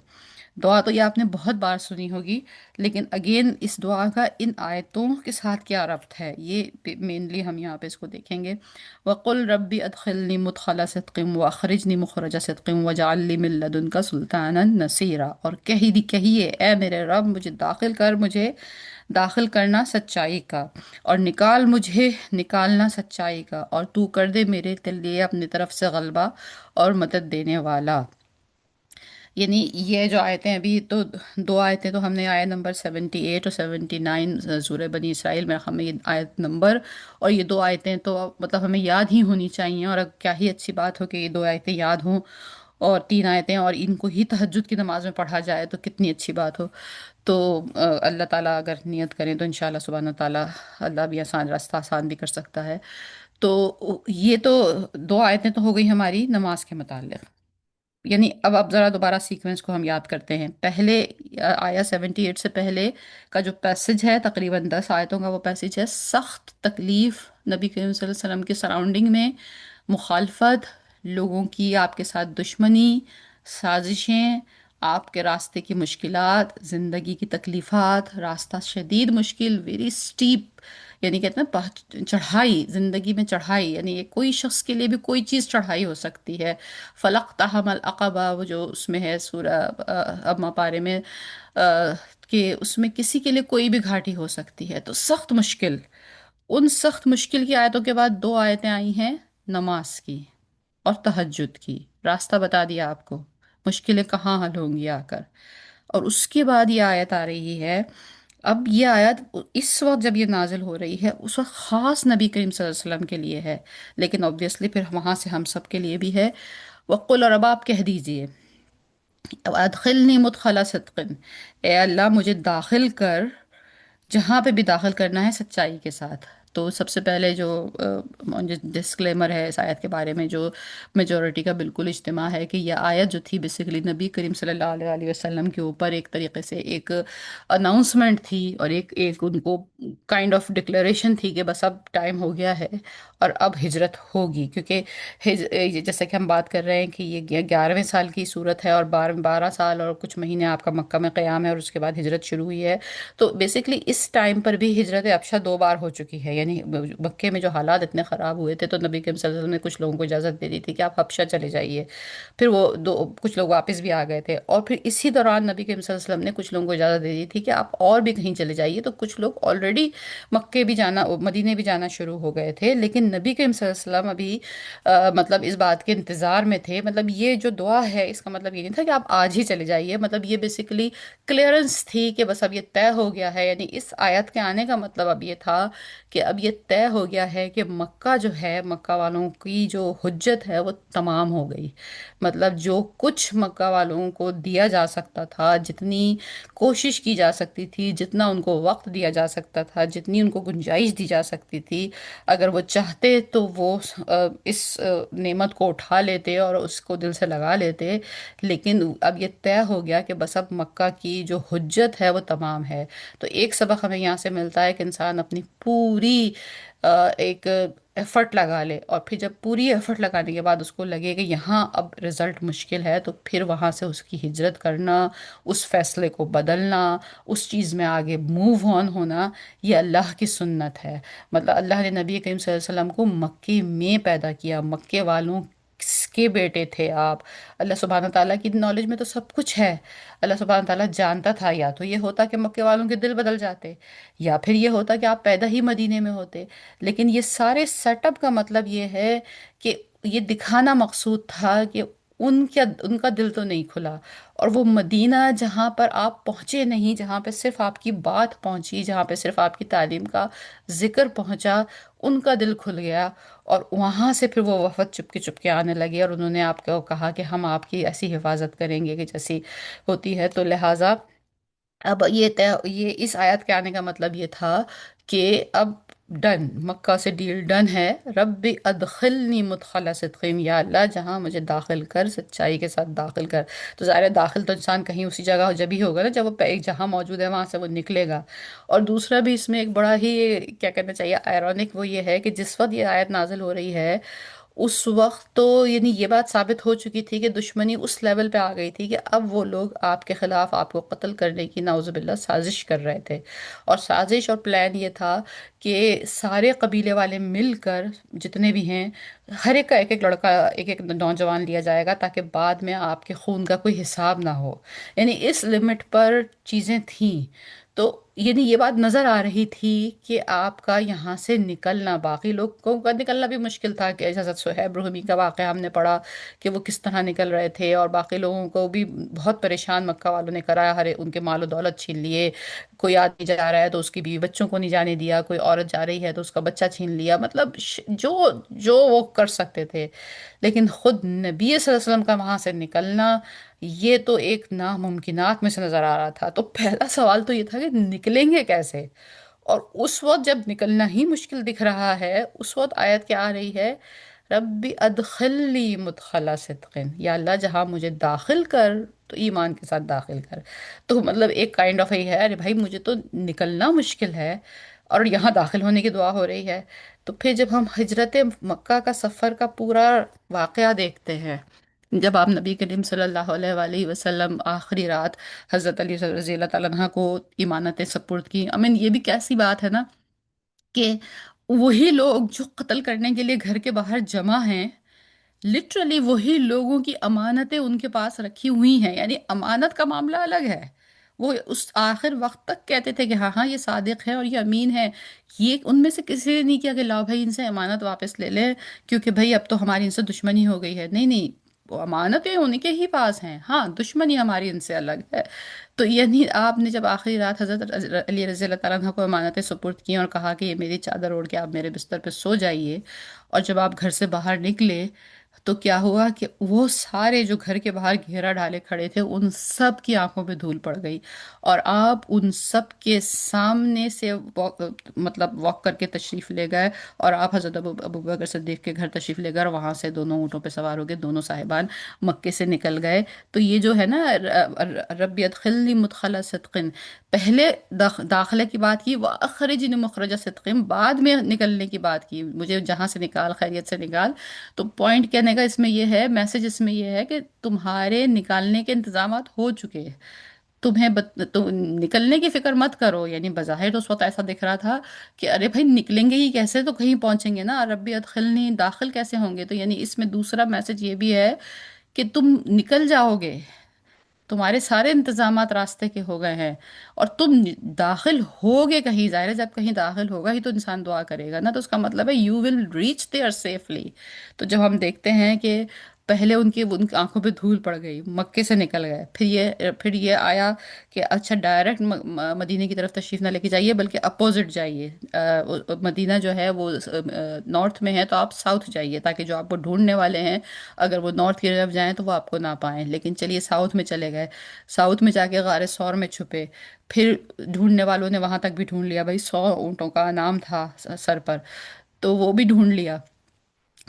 دعا تو یہ آپ نے بہت بار سنی ہوگی، لیکن اگین اس دعا کا ان آیتوں کے ساتھ کیا ربط ہے، یہ مینلی ہم یہاں پہ اس کو دیکھیں گے۔ وَقُلْ رَبِّ أَدْخِلْنِي مُدْخَلَ صِدْقٍ وَأَخْرِجْنِي مُخْرَجَ صِدْقٍ وَاجْعَل لِّي مِن لَّدُنكَ سُلْطَانًا نَصِيرًا، اور کہیے اے میرے رب مجھے مجھے داخل کرنا سچائی کا، اور مجھے نکالنا سچائی کا، اور تو کر دے میرے لیے اپنی طرف سے غلبہ اور مدد دینے والا۔ یعنی یہ جو آیتیں ابھی تو، 2 آیتیں تو ہم نے، آیت نمبر 78 اور 79 سورہ بنی اسرائیل میں، ہمیں یہ آیت نمبر اور یہ 2 آیتیں تو مطلب ہمیں یاد ہی ہونی چاہیے، اور اب کیا ہی اچھی بات ہو کہ یہ 2 آیتیں یاد ہوں، اور 3 آیتیں، اور ان کو ہی تہجد کی نماز میں پڑھا جائے تو کتنی اچھی بات ہو۔ تو اللہ تعالیٰ اگر نیت کریں تو انشاءاللہ سبحانہ تعالیٰ اللہ بھی آسان راستہ آسان بھی کر سکتا ہے۔ تو یہ تو 2 آیتیں تو ہو گئی ہماری نماز کے متعلق۔ یعنی اب ذرا دوبارہ سیکوینس کو ہم یاد کرتے ہیں۔ پہلے آیا 78 سے پہلے کا جو پیسج ہے، تقریباً 10 آیتوں کا وہ پیسج ہے، سخت تکلیف نبی کریم صلی اللہ علیہ وسلم کے سراؤنڈنگ میں، مخالفت، لوگوں کی آپ کے ساتھ دشمنی، سازشیں، آپ کے راستے کی مشکلات، زندگی کی تکلیفات، راستہ شدید مشکل، ویری سٹیپ، یعنی کہتے ہیں چڑھائی، زندگی میں چڑھائی، یعنی یہ کوئی شخص کے لیے بھی کوئی چیز چڑھائی ہو سکتی ہے۔ فلق تحم العقبہ، وہ جو اس میں ہے سورہ اما پارے میں، آ، کہ اس میں کسی کے لیے کوئی بھی گھاٹی ہو سکتی ہے، تو سخت مشکل، ان سخت مشکل کی آیتوں کے بعد دو آیتیں آئی ہیں نماز کی اور تہجد کی، راستہ بتا دیا آپ کو، مشکلیں کہاں حل ہوں گی آ کر۔ اور اس کے بعد یہ آیت آ رہی ہے، اب یہ آیت اس وقت جب یہ نازل ہو رہی ہے اس وقت خاص نبی کریم صلی اللہ علیہ وسلم کے لیے ہے، لیکن obviously پھر وہاں سے ہم سب کے لیے بھی ہے۔ وقل، اور اب آپ کہہ دیجئے، ادخلنی مدخل صدق، اے اللہ مجھے داخل کر جہاں پہ بھی داخل کرنا ہے سچائی کے ساتھ۔ تو سب سے پہلے جو ڈسکلیمر ہے اس آیت کے بارے میں، جو میجورٹی کا بالکل اجتماع ہے، کہ یہ آیت جو تھی بیسیکلی نبی کریم صلی اللہ علیہ وسلم کے اوپر ایک طریقے سے ایک اناؤنسمنٹ تھی، اور ایک ان کو کائنڈ آف ڈکلیریشن تھی کہ بس اب ٹائم ہو گیا ہے اور اب ہجرت ہوگی، کیونکہ جیسے کہ ہم بات کر رہے ہیں کہ یہ 11ویں سال کی صورت ہے، اور 12 سال اور کچھ مہینے آپ کا مکہ میں قیام ہے، اور اس کے بعد ہجرت شروع ہوئی ہے۔ تو بیسیکلی اس ٹائم پر بھی ہجرت ابشہ 2 بار ہو چکی ہے، یعنی مکے میں جو حالات اتنے خراب ہوئے تھے تو نبی کریم صلی اللہ علیہ وسلم نے کچھ لوگوں کو اجازت دے دی تھی کہ آپ حبشہ چلے جائیے، پھر وہ کچھ لوگ واپس بھی آ گئے تھے، اور پھر اسی دوران نبی کریم صلی اللہ علیہ وسلم نے کچھ لوگوں کو اجازت دے دی تھی کہ آپ اور بھی کہیں چلے جائیے، تو کچھ لوگ آلریڈی مکے بھی جانا، مدینے بھی جانا شروع ہو گئے تھے، لیکن نبی کریم صلی اللہ علیہ وسلم ابھی مطلب اس بات کے انتظار میں تھے۔ مطلب یہ جو دعا ہے اس کا مطلب یہ نہیں تھا کہ آپ آج ہی چلے جائیے، مطلب یہ بیسیکلی کلیئرنس تھی کہ بس اب یہ طے ہو گیا ہے، یعنی اس آیت کے آنے کا مطلب اب یہ تھا کہ اب یہ طے ہو گیا ہے کہ مکہ جو ہے، مکہ والوں کی جو حجت ہے وہ تمام ہو گئی۔ مطلب جو کچھ مکہ والوں کو دیا جا سکتا تھا، جتنی کوشش کی جا سکتی تھی، جتنا ان کو وقت دیا جا سکتا تھا، جتنی ان کو گنجائش دی جا سکتی تھی، اگر وہ چاہتے تو وہ اس نعمت کو اٹھا لیتے اور اس کو دل سے لگا لیتے، لیکن اب یہ طے ہو گیا کہ بس اب مکہ کی جو حجت ہے وہ تمام ہے۔ تو ایک سبق ہمیں یہاں سے ملتا ہے کہ انسان اپنی پوری ایک ایفرٹ لگا لے، اور پھر جب پوری ایفرٹ لگانے کے بعد اس کو لگے کہ یہاں اب رزلٹ مشکل ہے، تو پھر وہاں سے اس کی ہجرت کرنا، اس فیصلے کو بدلنا، اس چیز میں آگے موو آن ہونا، یہ اللہ کی سنت ہے۔ مطلب اللہ نے نبی کریم صلی اللہ علیہ وسلم کو مکے میں پیدا کیا، مکے والوں کے بیٹے تھے آپ۔ اللہ سبحانہ تعالیٰ کی نالج میں تو سب کچھ ہے، اللہ سبحانہ تعالیٰ جانتا تھا، یا تو یہ ہوتا کہ مکے والوں کے دل بدل جاتے، یا پھر یہ ہوتا کہ آپ پیدا ہی مدینے میں ہوتے، لیکن یہ سارے سیٹ اپ کا مطلب یہ ہے کہ یہ دکھانا مقصود تھا کہ ان کا دل تو نہیں کھلا، اور وہ مدینہ جہاں پر آپ پہنچے نہیں، جہاں پہ صرف آپ کی بات پہنچی، جہاں پہ صرف آپ کی تعلیم کا ذکر پہنچا، ان کا دل کھل گیا، اور وہاں سے پھر وہ وفد چپ کے آنے لگے، اور انہوں نے آپ کو کہا کہ ہم آپ کی ایسی حفاظت کریں گے کہ جیسی ہوتی ہے۔ تو لہٰذا اب یہ اس آیت کے آنے کا مطلب یہ تھا کہ اب ڈن، مکہ سے ڈیل ڈن ہے۔ رب ادخلنی مدخل صدقین، یا اللہ جہاں مجھے داخل کر، سچائی کے ساتھ داخل کر۔ تو ظاہر ہے داخل تو انسان کہیں اسی جگہ جب ہی ہوگا نا، جب وہ ایک جہاں موجود ہے وہاں سے وہ نکلے گا۔ اور دوسرا بھی اس میں ایک بڑا ہی کیا کہنا چاہیے آئرونک، وہ یہ ہے کہ جس وقت یہ آیت نازل ہو رہی ہے اس وقت تو یعنی یہ بات ثابت ہو چکی تھی کہ دشمنی اس لیول پہ آ گئی تھی کہ اب وہ لوگ آپ کے خلاف، آپ کو قتل کرنے کی نعوذ باللہ سازش کر رہے تھے، اور سازش اور پلان یہ تھا کہ سارے قبیلے والے مل کر، جتنے بھی ہیں، ہر ایک کا ایک ایک لڑکا، ایک ایک نوجوان لیا جائے گا تاکہ بعد میں آپ کے خون کا کوئی حساب نہ ہو، یعنی اس لمٹ پر چیزیں تھیں۔ تو یعنی یہ بات نظر آ رہی تھی کہ آپ کا یہاں سے نکلنا، باقی لوگوں کا نکلنا بھی مشکل تھا، کہ حضرت صہیب رومی کا واقعہ ہم نے پڑھا کہ وہ کس طرح نکل رہے تھے، اور باقی لوگوں کو بھی بہت پریشان مکہ والوں نے کرایا، ہر ان کے مال و دولت چھین لیے، کوئی آدمی جا رہا ہے تو اس کی بیوی بچوں کو نہیں جانے دیا، کوئی عورت جا رہی ہے تو اس کا بچہ چھین لیا، مطلب جو جو وہ کر سکتے تھے، لیکن خود نبی صلی اللہ علیہ وسلم کا وہاں سے نکلنا یہ تو ایک ناممکنات میں سے نظر آ رہا تھا۔ تو پہلا سوال تو یہ تھا کہ نکلیں گے کیسے؟ اور اس وقت جب نکلنا ہی مشکل دکھ رہا ہے، اس وقت آیت کیا آ رہی ہے؟ ربی ادخلی مدخلا صدقن، یا اللہ جہاں مجھے داخل کر، تو ایمان کے ساتھ داخل کر۔ تو مطلب ایک کائنڈ آف یہ ہے، ارے بھائی مجھے تو نکلنا مشکل ہے اور یہاں داخل ہونے کی دعا ہو رہی ہے۔ تو پھر جب ہم ہجرت مکہ کا سفر کا پورا واقعہ دیکھتے ہیں، جب آپ نبی کریم صلی اللہ علیہ وآلہ وسلم آخری رات حضرت علی رضی اللہ تعالیٰ عنہ کو امانتیں سپرد کی، یہ بھی کیسی بات ہے نا کہ وہی لوگ جو قتل کرنے کے لیے گھر کے باہر جمع ہیں، لٹرلی وہی لوگوں کی امانتیں ان کے پاس رکھی ہوئی ہیں، یعنی امانت کا معاملہ الگ ہے۔ وہ اس آخر وقت تک کہتے تھے کہ ہاں ہاں یہ صادق ہے اور یہ امین ہے۔ یہ ان میں سے کسی نے نہیں کیا کہ لاؤ بھائی ان سے امانت واپس لے لیں، کیونکہ بھائی اب تو ہماری ان سے دشمنی ہو گئی ہے۔ نہیں نہیں، وہ امانتیں ان کے ہی پاس ہیں، ہاں دشمنی ہماری ان سے الگ ہے۔ تو یعنی آپ نے جب آخری رات حضرت علی رضی اللہ تعالیٰ عنہ کو امانتیں سپرد کی اور کہا کہ یہ میری چادر اوڑھ کے آپ میرے بستر پہ سو جائیے، اور جب آپ گھر سے باہر نکلے تو کیا ہوا کہ وہ سارے جو گھر کے باہر گھیرا ڈالے کھڑے تھے ان سب کی آنکھوں پہ دھول پڑ گئی، اور آپ ان سب کے سامنے سے واک کر کے تشریف لے گئے، اور آپ حضرت ابو بکر صدیق کے گھر تشریف لے گئے، اور وہاں سے دونوں اونٹوں پہ سوار ہو گئے، دونوں صاحبان مکے سے نکل گئے۔ تو یہ جو ہے نا ربی ادخلنی مدخل صدقن، پہلے داخلے کی بات کی، وہ اخرجنی مخرج صدقن، بعد میں نکلنے کی بات کی، مجھے جہاں سے نکال، خیریت سے نکال۔ تو پوائنٹ کہنے کا اس میں یہ ہے، میسج اس میں یہ ہے کہ تمہارے نکالنے کے انتظامات ہو چکے ہیں، تو نکلنے کی فکر مت کرو۔ یعنی بظاہر تو اس وقت ایسا دکھ رہا تھا کہ ارے بھائی نکلیں گے ہی کیسے، تو کہیں پہنچیں گے نا، ربی ادخلنی، داخل کیسے ہوں گے؟ تو یعنی اس میں دوسرا میسج یہ بھی ہے کہ تم نکل جاؤ گے، تمہارے سارے انتظامات راستے کے ہو گئے ہیں، اور تم داخل ہوگے کہیں، ظاہر ہے جب کہیں داخل ہوگا ہی تو انسان دعا کرے گا نا، تو اس کا مطلب ہے you will reach their safely. تو جب ہم دیکھتے ہیں کہ پہلے ان کی آنکھوں پہ دھول پڑ گئی، مکے سے نکل گئے، پھر یہ آیا کہ اچھا ڈائریکٹ مدینے کی طرف تشریف نہ لے کے جائیے بلکہ اپوزٹ جائیے، مدینہ جو ہے وہ نارتھ میں ہے، تو آپ ساؤتھ جائیے تاکہ جو آپ کو ڈھونڈنے والے ہیں اگر وہ نارتھ کی طرف جائیں تو وہ آپ کو نہ پائیں، لیکن چلیے ساؤتھ میں چلے گئے، ساؤتھ میں جا کے غار ثور میں چھپے، پھر ڈھونڈنے والوں نے وہاں تک بھی ڈھونڈ لیا، بھائی 100 اونٹوں کا نام تھا سر پر، تو وہ بھی ڈھونڈ لیا،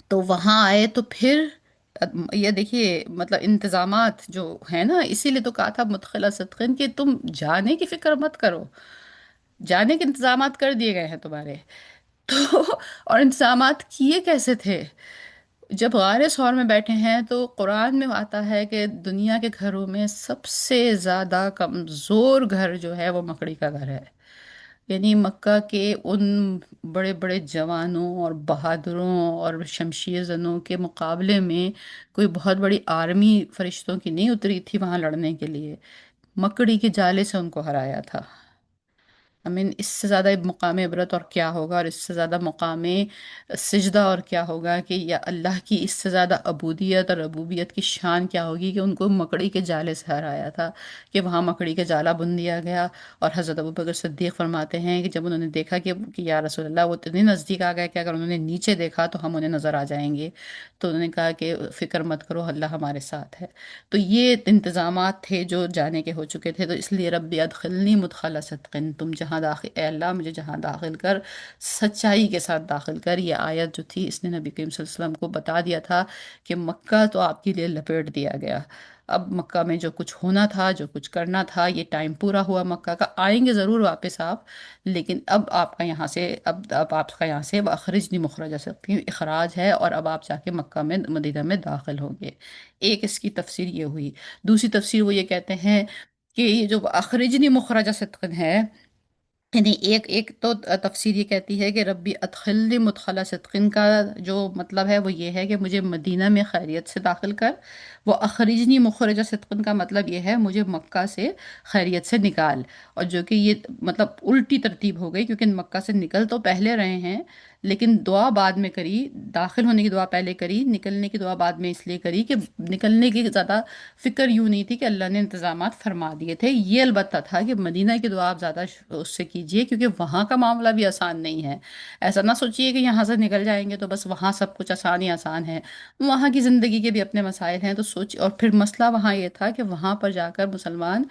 تو وہاں آئے تو پھر یہ دیکھیے انتظامات جو ہے نا، اسی لیے تو کہا تھا مدخلہ صدقین کہ تم جانے کی فکر مت کرو، جانے کے انتظامات کر دیے گئے ہیں تمہارے۔ تو اور انتظامات کیے کیسے تھے؟ جب غار ثور میں بیٹھے ہیں تو قرآن میں آتا ہے کہ دنیا کے گھروں میں سب سے زیادہ کمزور گھر جو ہے وہ مکڑی کا گھر ہے، یعنی مکہ کے ان بڑے بڑے جوانوں اور بہادروں اور شمشیر زنوں کے مقابلے میں کوئی بہت بڑی آرمی فرشتوں کی نہیں اتری تھی وہاں لڑنے کے لیے، مکڑی کے جالے سے ان کو ہرایا تھا۔ اس سے زیادہ مقام عبرت اور کیا ہوگا، اور اس سے زیادہ مقام سجدہ اور کیا ہوگا، کہ یا اللہ کی اس سے زیادہ عبودیت اور ربوبیت کی شان کیا ہوگی کہ ان کو مکڑی کے جالے سے ہرایا تھا، کہ وہاں مکڑی کے جالا بن دیا گیا۔ اور حضرت ابوبکر صدیق فرماتے ہیں کہ جب انہوں نے دیکھا کہ یا رسول اللہ، وہ اتنے نزدیک آ گئے کہ اگر انہوں نے نیچے دیکھا تو ہم انہیں نظر آ جائیں گے، تو انہوں نے کہا کہ فکر مت کرو، اللہ ہمارے ساتھ ہے۔ تو یہ انتظامات تھے جو جانے کے ہو چکے تھے، تو اس لیے ربی ادخلنی مدخل صدقن، تم جہاں داخل، اے اللہ مجھے جہاں داخل کر سچائی کے ساتھ داخل کر۔ یہ آیت جو تھی اس نے نبی کریم صلی اللہ علیہ وسلم کو بتا دیا تھا کہ مکہ تو آپ کے لیے لپیٹ دیا گیا، اب مکہ میں جو کچھ ہونا تھا، جو کچھ کرنا تھا، یہ ٹائم پورا ہوا مکہ کا، آئیں گے ضرور واپس آپ، لیکن اب آپ کا یہاں سے، اب آپ کا یہاں سے اخرجنی مخرج سکتی اخراج ہے، اور اب آپ جا کے مکہ میں، مدینہ میں داخل ہوں گے۔ ایک اس کی تفسیر یہ ہوئی۔ دوسری تفسیر وہ یہ کہتے ہیں کہ یہ جو اخرجنی مخرج صدقن ہے، یعنی ایک ایک تو تفسیر یہ کہتی ہے کہ ربی ادخلنی مدخل صدقن کا جو مطلب ہے وہ یہ ہے کہ مجھے مدینہ میں خیریت سے داخل کر، وہ اخرجنی مخرج صدقن کا مطلب یہ ہے مجھے مکہ سے خیریت سے نکال، اور جو کہ یہ الٹی ترتیب ہو گئی، کیونکہ مکہ سے نکل تو پہلے رہے ہیں لیکن دعا بعد میں کری، داخل ہونے کی دعا پہلے کری، نکلنے کی دعا بعد میں اس لیے کری کہ نکلنے کی زیادہ فکر یوں نہیں تھی کہ اللہ نے انتظامات فرما دیے تھے، یہ البتہ تھا کہ مدینہ کی دعا آپ زیادہ اس سے کیجئے، کیونکہ وہاں کا معاملہ بھی آسان نہیں ہے۔ ایسا نہ سوچئے کہ یہاں سے نکل جائیں گے تو بس وہاں سب کچھ آسان ہی آسان ہے، وہاں کی زندگی کے بھی اپنے مسائل ہیں، تو اور پھر مسئلہ وہاں یہ تھا کہ وہاں پر جا کر مسلمان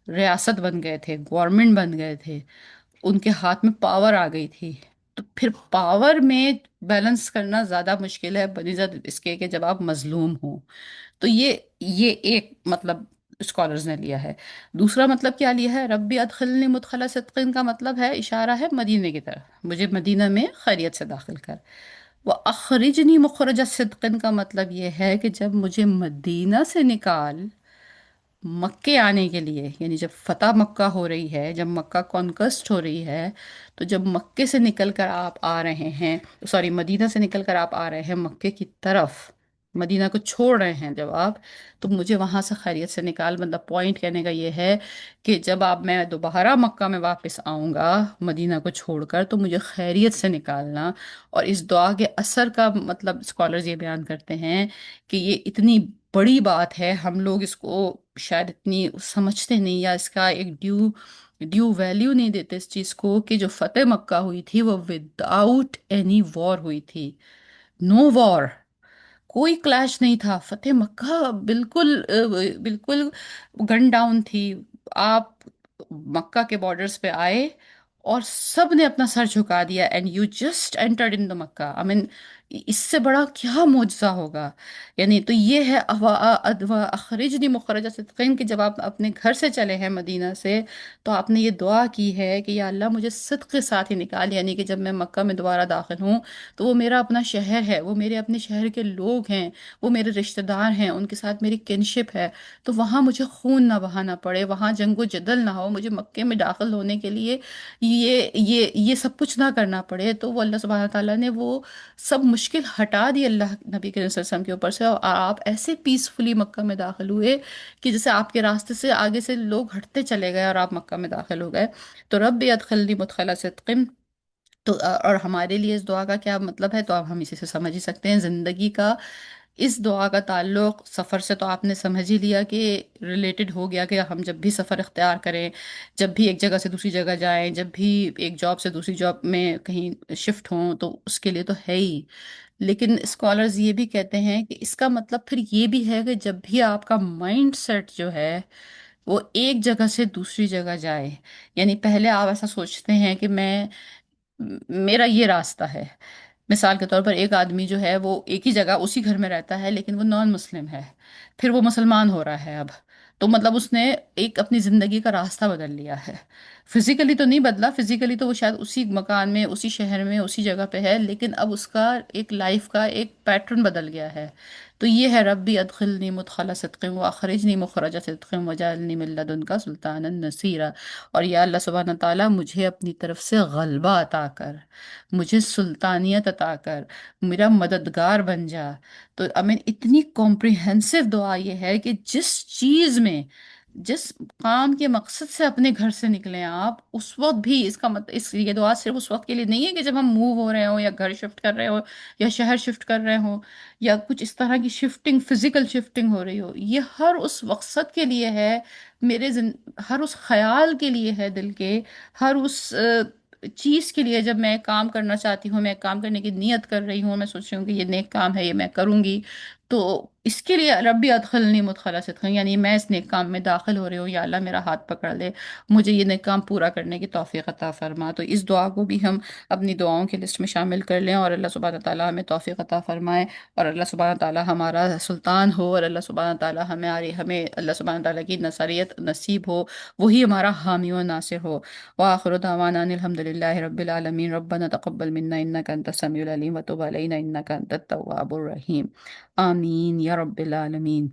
ریاست بن گئے تھے، گورنمنٹ بن گئے تھے، ان کے ہاتھ میں پاور آ گئی تھی، تو پھر پاور میں بیلنس کرنا زیادہ مشکل ہے بنسبت اس کے کہ جب آپ مظلوم ہوں۔ تو یہ ایک مطلب اسکالرز نے لیا ہے۔ دوسرا مطلب کیا لیا ہے؟ ربی ادخلنی مدخل صدقین کا مطلب ہے، اشارہ ہے مدینے کی طرف، مجھے مدینہ میں خیریت سے داخل کر۔ وہ اخرجنی مخرج صدقن کا مطلب یہ ہے کہ جب مجھے مدینہ سے نکال مکے آنے کے لیے، یعنی جب فتح مکہ ہو رہی ہے، جب مکہ کانکسٹ ہو رہی ہے، تو جب مکے سے نکل کر آپ آ رہے ہیں، سوری مدینہ سے نکل کر آپ آ رہے ہیں مکے کی طرف، مدینہ کو چھوڑ رہے ہیں جب آپ، تو مجھے وہاں سے خیریت سے نکال، مطلب پوائنٹ کہنے کا یہ ہے کہ جب آپ میں دوبارہ مکہ میں واپس آؤں گا مدینہ کو چھوڑ کر، تو مجھے خیریت سے نکالنا۔ اور اس دعا کے اثر کا مطلب اسکالرز یہ بیان کرتے ہیں کہ یہ اتنی بڑی بات ہے، ہم لوگ اس کو شاید اتنی سمجھتے نہیں، یا اس کا ایک ڈیو ویلیو نہیں دیتے اس چیز کو، کہ جو فتح مکہ ہوئی تھی وہ ود آؤٹ اینی وار ہوئی تھی، نو وار، کوئی کلیش نہیں تھا، فتح مکہ بالکل بالکل گن ڈاؤن تھی۔ آپ مکہ کے بارڈرز پہ آئے اور سب نے اپنا سر جھکا دیا، اینڈ یو جسٹ انٹرڈ ان دا مکہ، آئی مین اس سے بڑا کیا معجزہ ہوگا؟ یعنی تو یہ ہے اخرجنی مخرج صدقین، کہ جب آپ اپنے گھر سے چلے ہیں مدینہ سے، تو آپ نے یہ دعا کی ہے کہ یا اللہ مجھے صدق کے ساتھ ہی نکال، یعنی کہ جب میں مکہ میں دوبارہ داخل ہوں تو وہ میرا اپنا شہر ہے، وہ میرے اپنے شہر کے لوگ ہیں، وہ میرے رشتہ دار ہیں، ان کے ساتھ میری کنشپ ہے، تو وہاں مجھے خون نہ بہانا پڑے، وہاں جنگ و جدل نہ ہو، مجھے مکے میں داخل ہونے کے لیے یہ سب کچھ نہ کرنا پڑے۔ تو وہ اللہ سبحانہ تعالیٰ نے وہ سب مشکل ہٹا دی اللہ نبی کریم صلی اللہ علیہ وسلم کے اوپر سے، اور آپ ایسے پیسفلی مکہ میں داخل ہوئے کہ جیسے آپ کے راستے سے آگے سے لوگ ہٹتے چلے گئے اور آپ مکہ میں داخل ہو گئے۔ تو رب ادخلنی مدخل صدق، تو اور ہمارے لیے اس دعا کا کیا مطلب ہے، تو اب ہم اسی سے سمجھ ہی سکتے ہیں زندگی کا اس دعا کا تعلق سفر سے، تو آپ نے سمجھ ہی لیا کہ ریلیٹڈ ہو گیا، کہ ہم جب بھی سفر اختیار کریں، جب بھی ایک جگہ سے دوسری جگہ جائیں، جب بھی ایک جاب سے دوسری جاب میں کہیں شفٹ ہوں، تو اس کے لیے تو ہے ہی۔ لیکن اسکالرز یہ بھی کہتے ہیں کہ اس کا مطلب پھر یہ بھی ہے کہ جب بھی آپ کا مائنڈ سیٹ جو ہے وہ ایک جگہ سے دوسری جگہ جائے، یعنی پہلے آپ ایسا سوچتے ہیں کہ میرا یہ راستہ ہے، مثال کے طور پر ایک آدمی جو ہے وہ ایک ہی جگہ اسی گھر میں رہتا ہے لیکن وہ نان مسلم ہے، پھر وہ مسلمان ہو رہا ہے اب، تو مطلب اس نے ایک اپنی زندگی کا راستہ بدل لیا ہے، فزیکلی تو نہیں بدلا، فزیکلی تو وہ شاید اسی مکان میں اسی شہر میں اسی جگہ پہ ہے، لیکن اب اس کا ایک لائف کا ایک پیٹرن بدل گیا ہے۔ تو یہ ہے ربی ادخلنی مدخل صدق واخرجنی مخرج صدق وجعلنی من لدنک سلطانا نصیرا، اور یا اللہ سبحانہ تعالیٰ مجھے اپنی طرف سے غلبہ عطا کر، مجھے سلطانیت عطا کر، میرا مددگار بن جا۔ تو امین اتنی کمپریہنسو دعا یہ ہے کہ جس چیز میں، جس کام کے مقصد سے اپنے گھر سے نکلیں آپ، اس وقت بھی اس کا مطلب، یہ دعا صرف اس وقت کے لیے نہیں ہے کہ جب ہم موو ہو رہے ہوں یا گھر شفٹ کر رہے ہوں یا شہر شفٹ کر رہے ہوں یا کچھ اس طرح کی شفٹنگ، فزیکل شفٹنگ ہو رہی ہو، یہ ہر اس مقصد کے لیے ہے، ہر اس خیال کے لیے ہے دل کے، ہر اس چیز کے لیے، جب میں کام کرنا چاہتی ہوں، میں کام کرنے کی نیت کر رہی ہوں، میں سوچ رہی ہوں کہ یہ نیک کام ہے، یہ میں کروں گی، تو اس کے لیے ربی ادخلنی مدخلا صدق، یعنی میں اس نیک کام میں داخل ہو رہی ہوں، یا اللہ میرا ہاتھ پکڑ لے، مجھے یہ نیک کام پورا کرنے کی توفیق عطا فرما۔ تو اس دعا کو بھی ہم اپنی دعاؤں کی لسٹ میں شامل کر لیں، اور اللہ سبحانہ تعالیٰ ہمیں توفیق عطا فرمائے، اور اللہ سبحانہ تعالیٰ ہمارا سلطان ہو، اور اللہ سبحانہ تعالیٰ ہمیں اللہ سبحانہ تعالیٰ کی نصریت نصیب ہو، وہی ہمارا حامی و ناصر ہو۔ وآخر دعوانا ان الحمد للہ رب العالمین، ربنا تقبل منا انک انت السمیع العلیم وتب علینا انک انت التواب الرحیم، آمین یا رب العالمین۔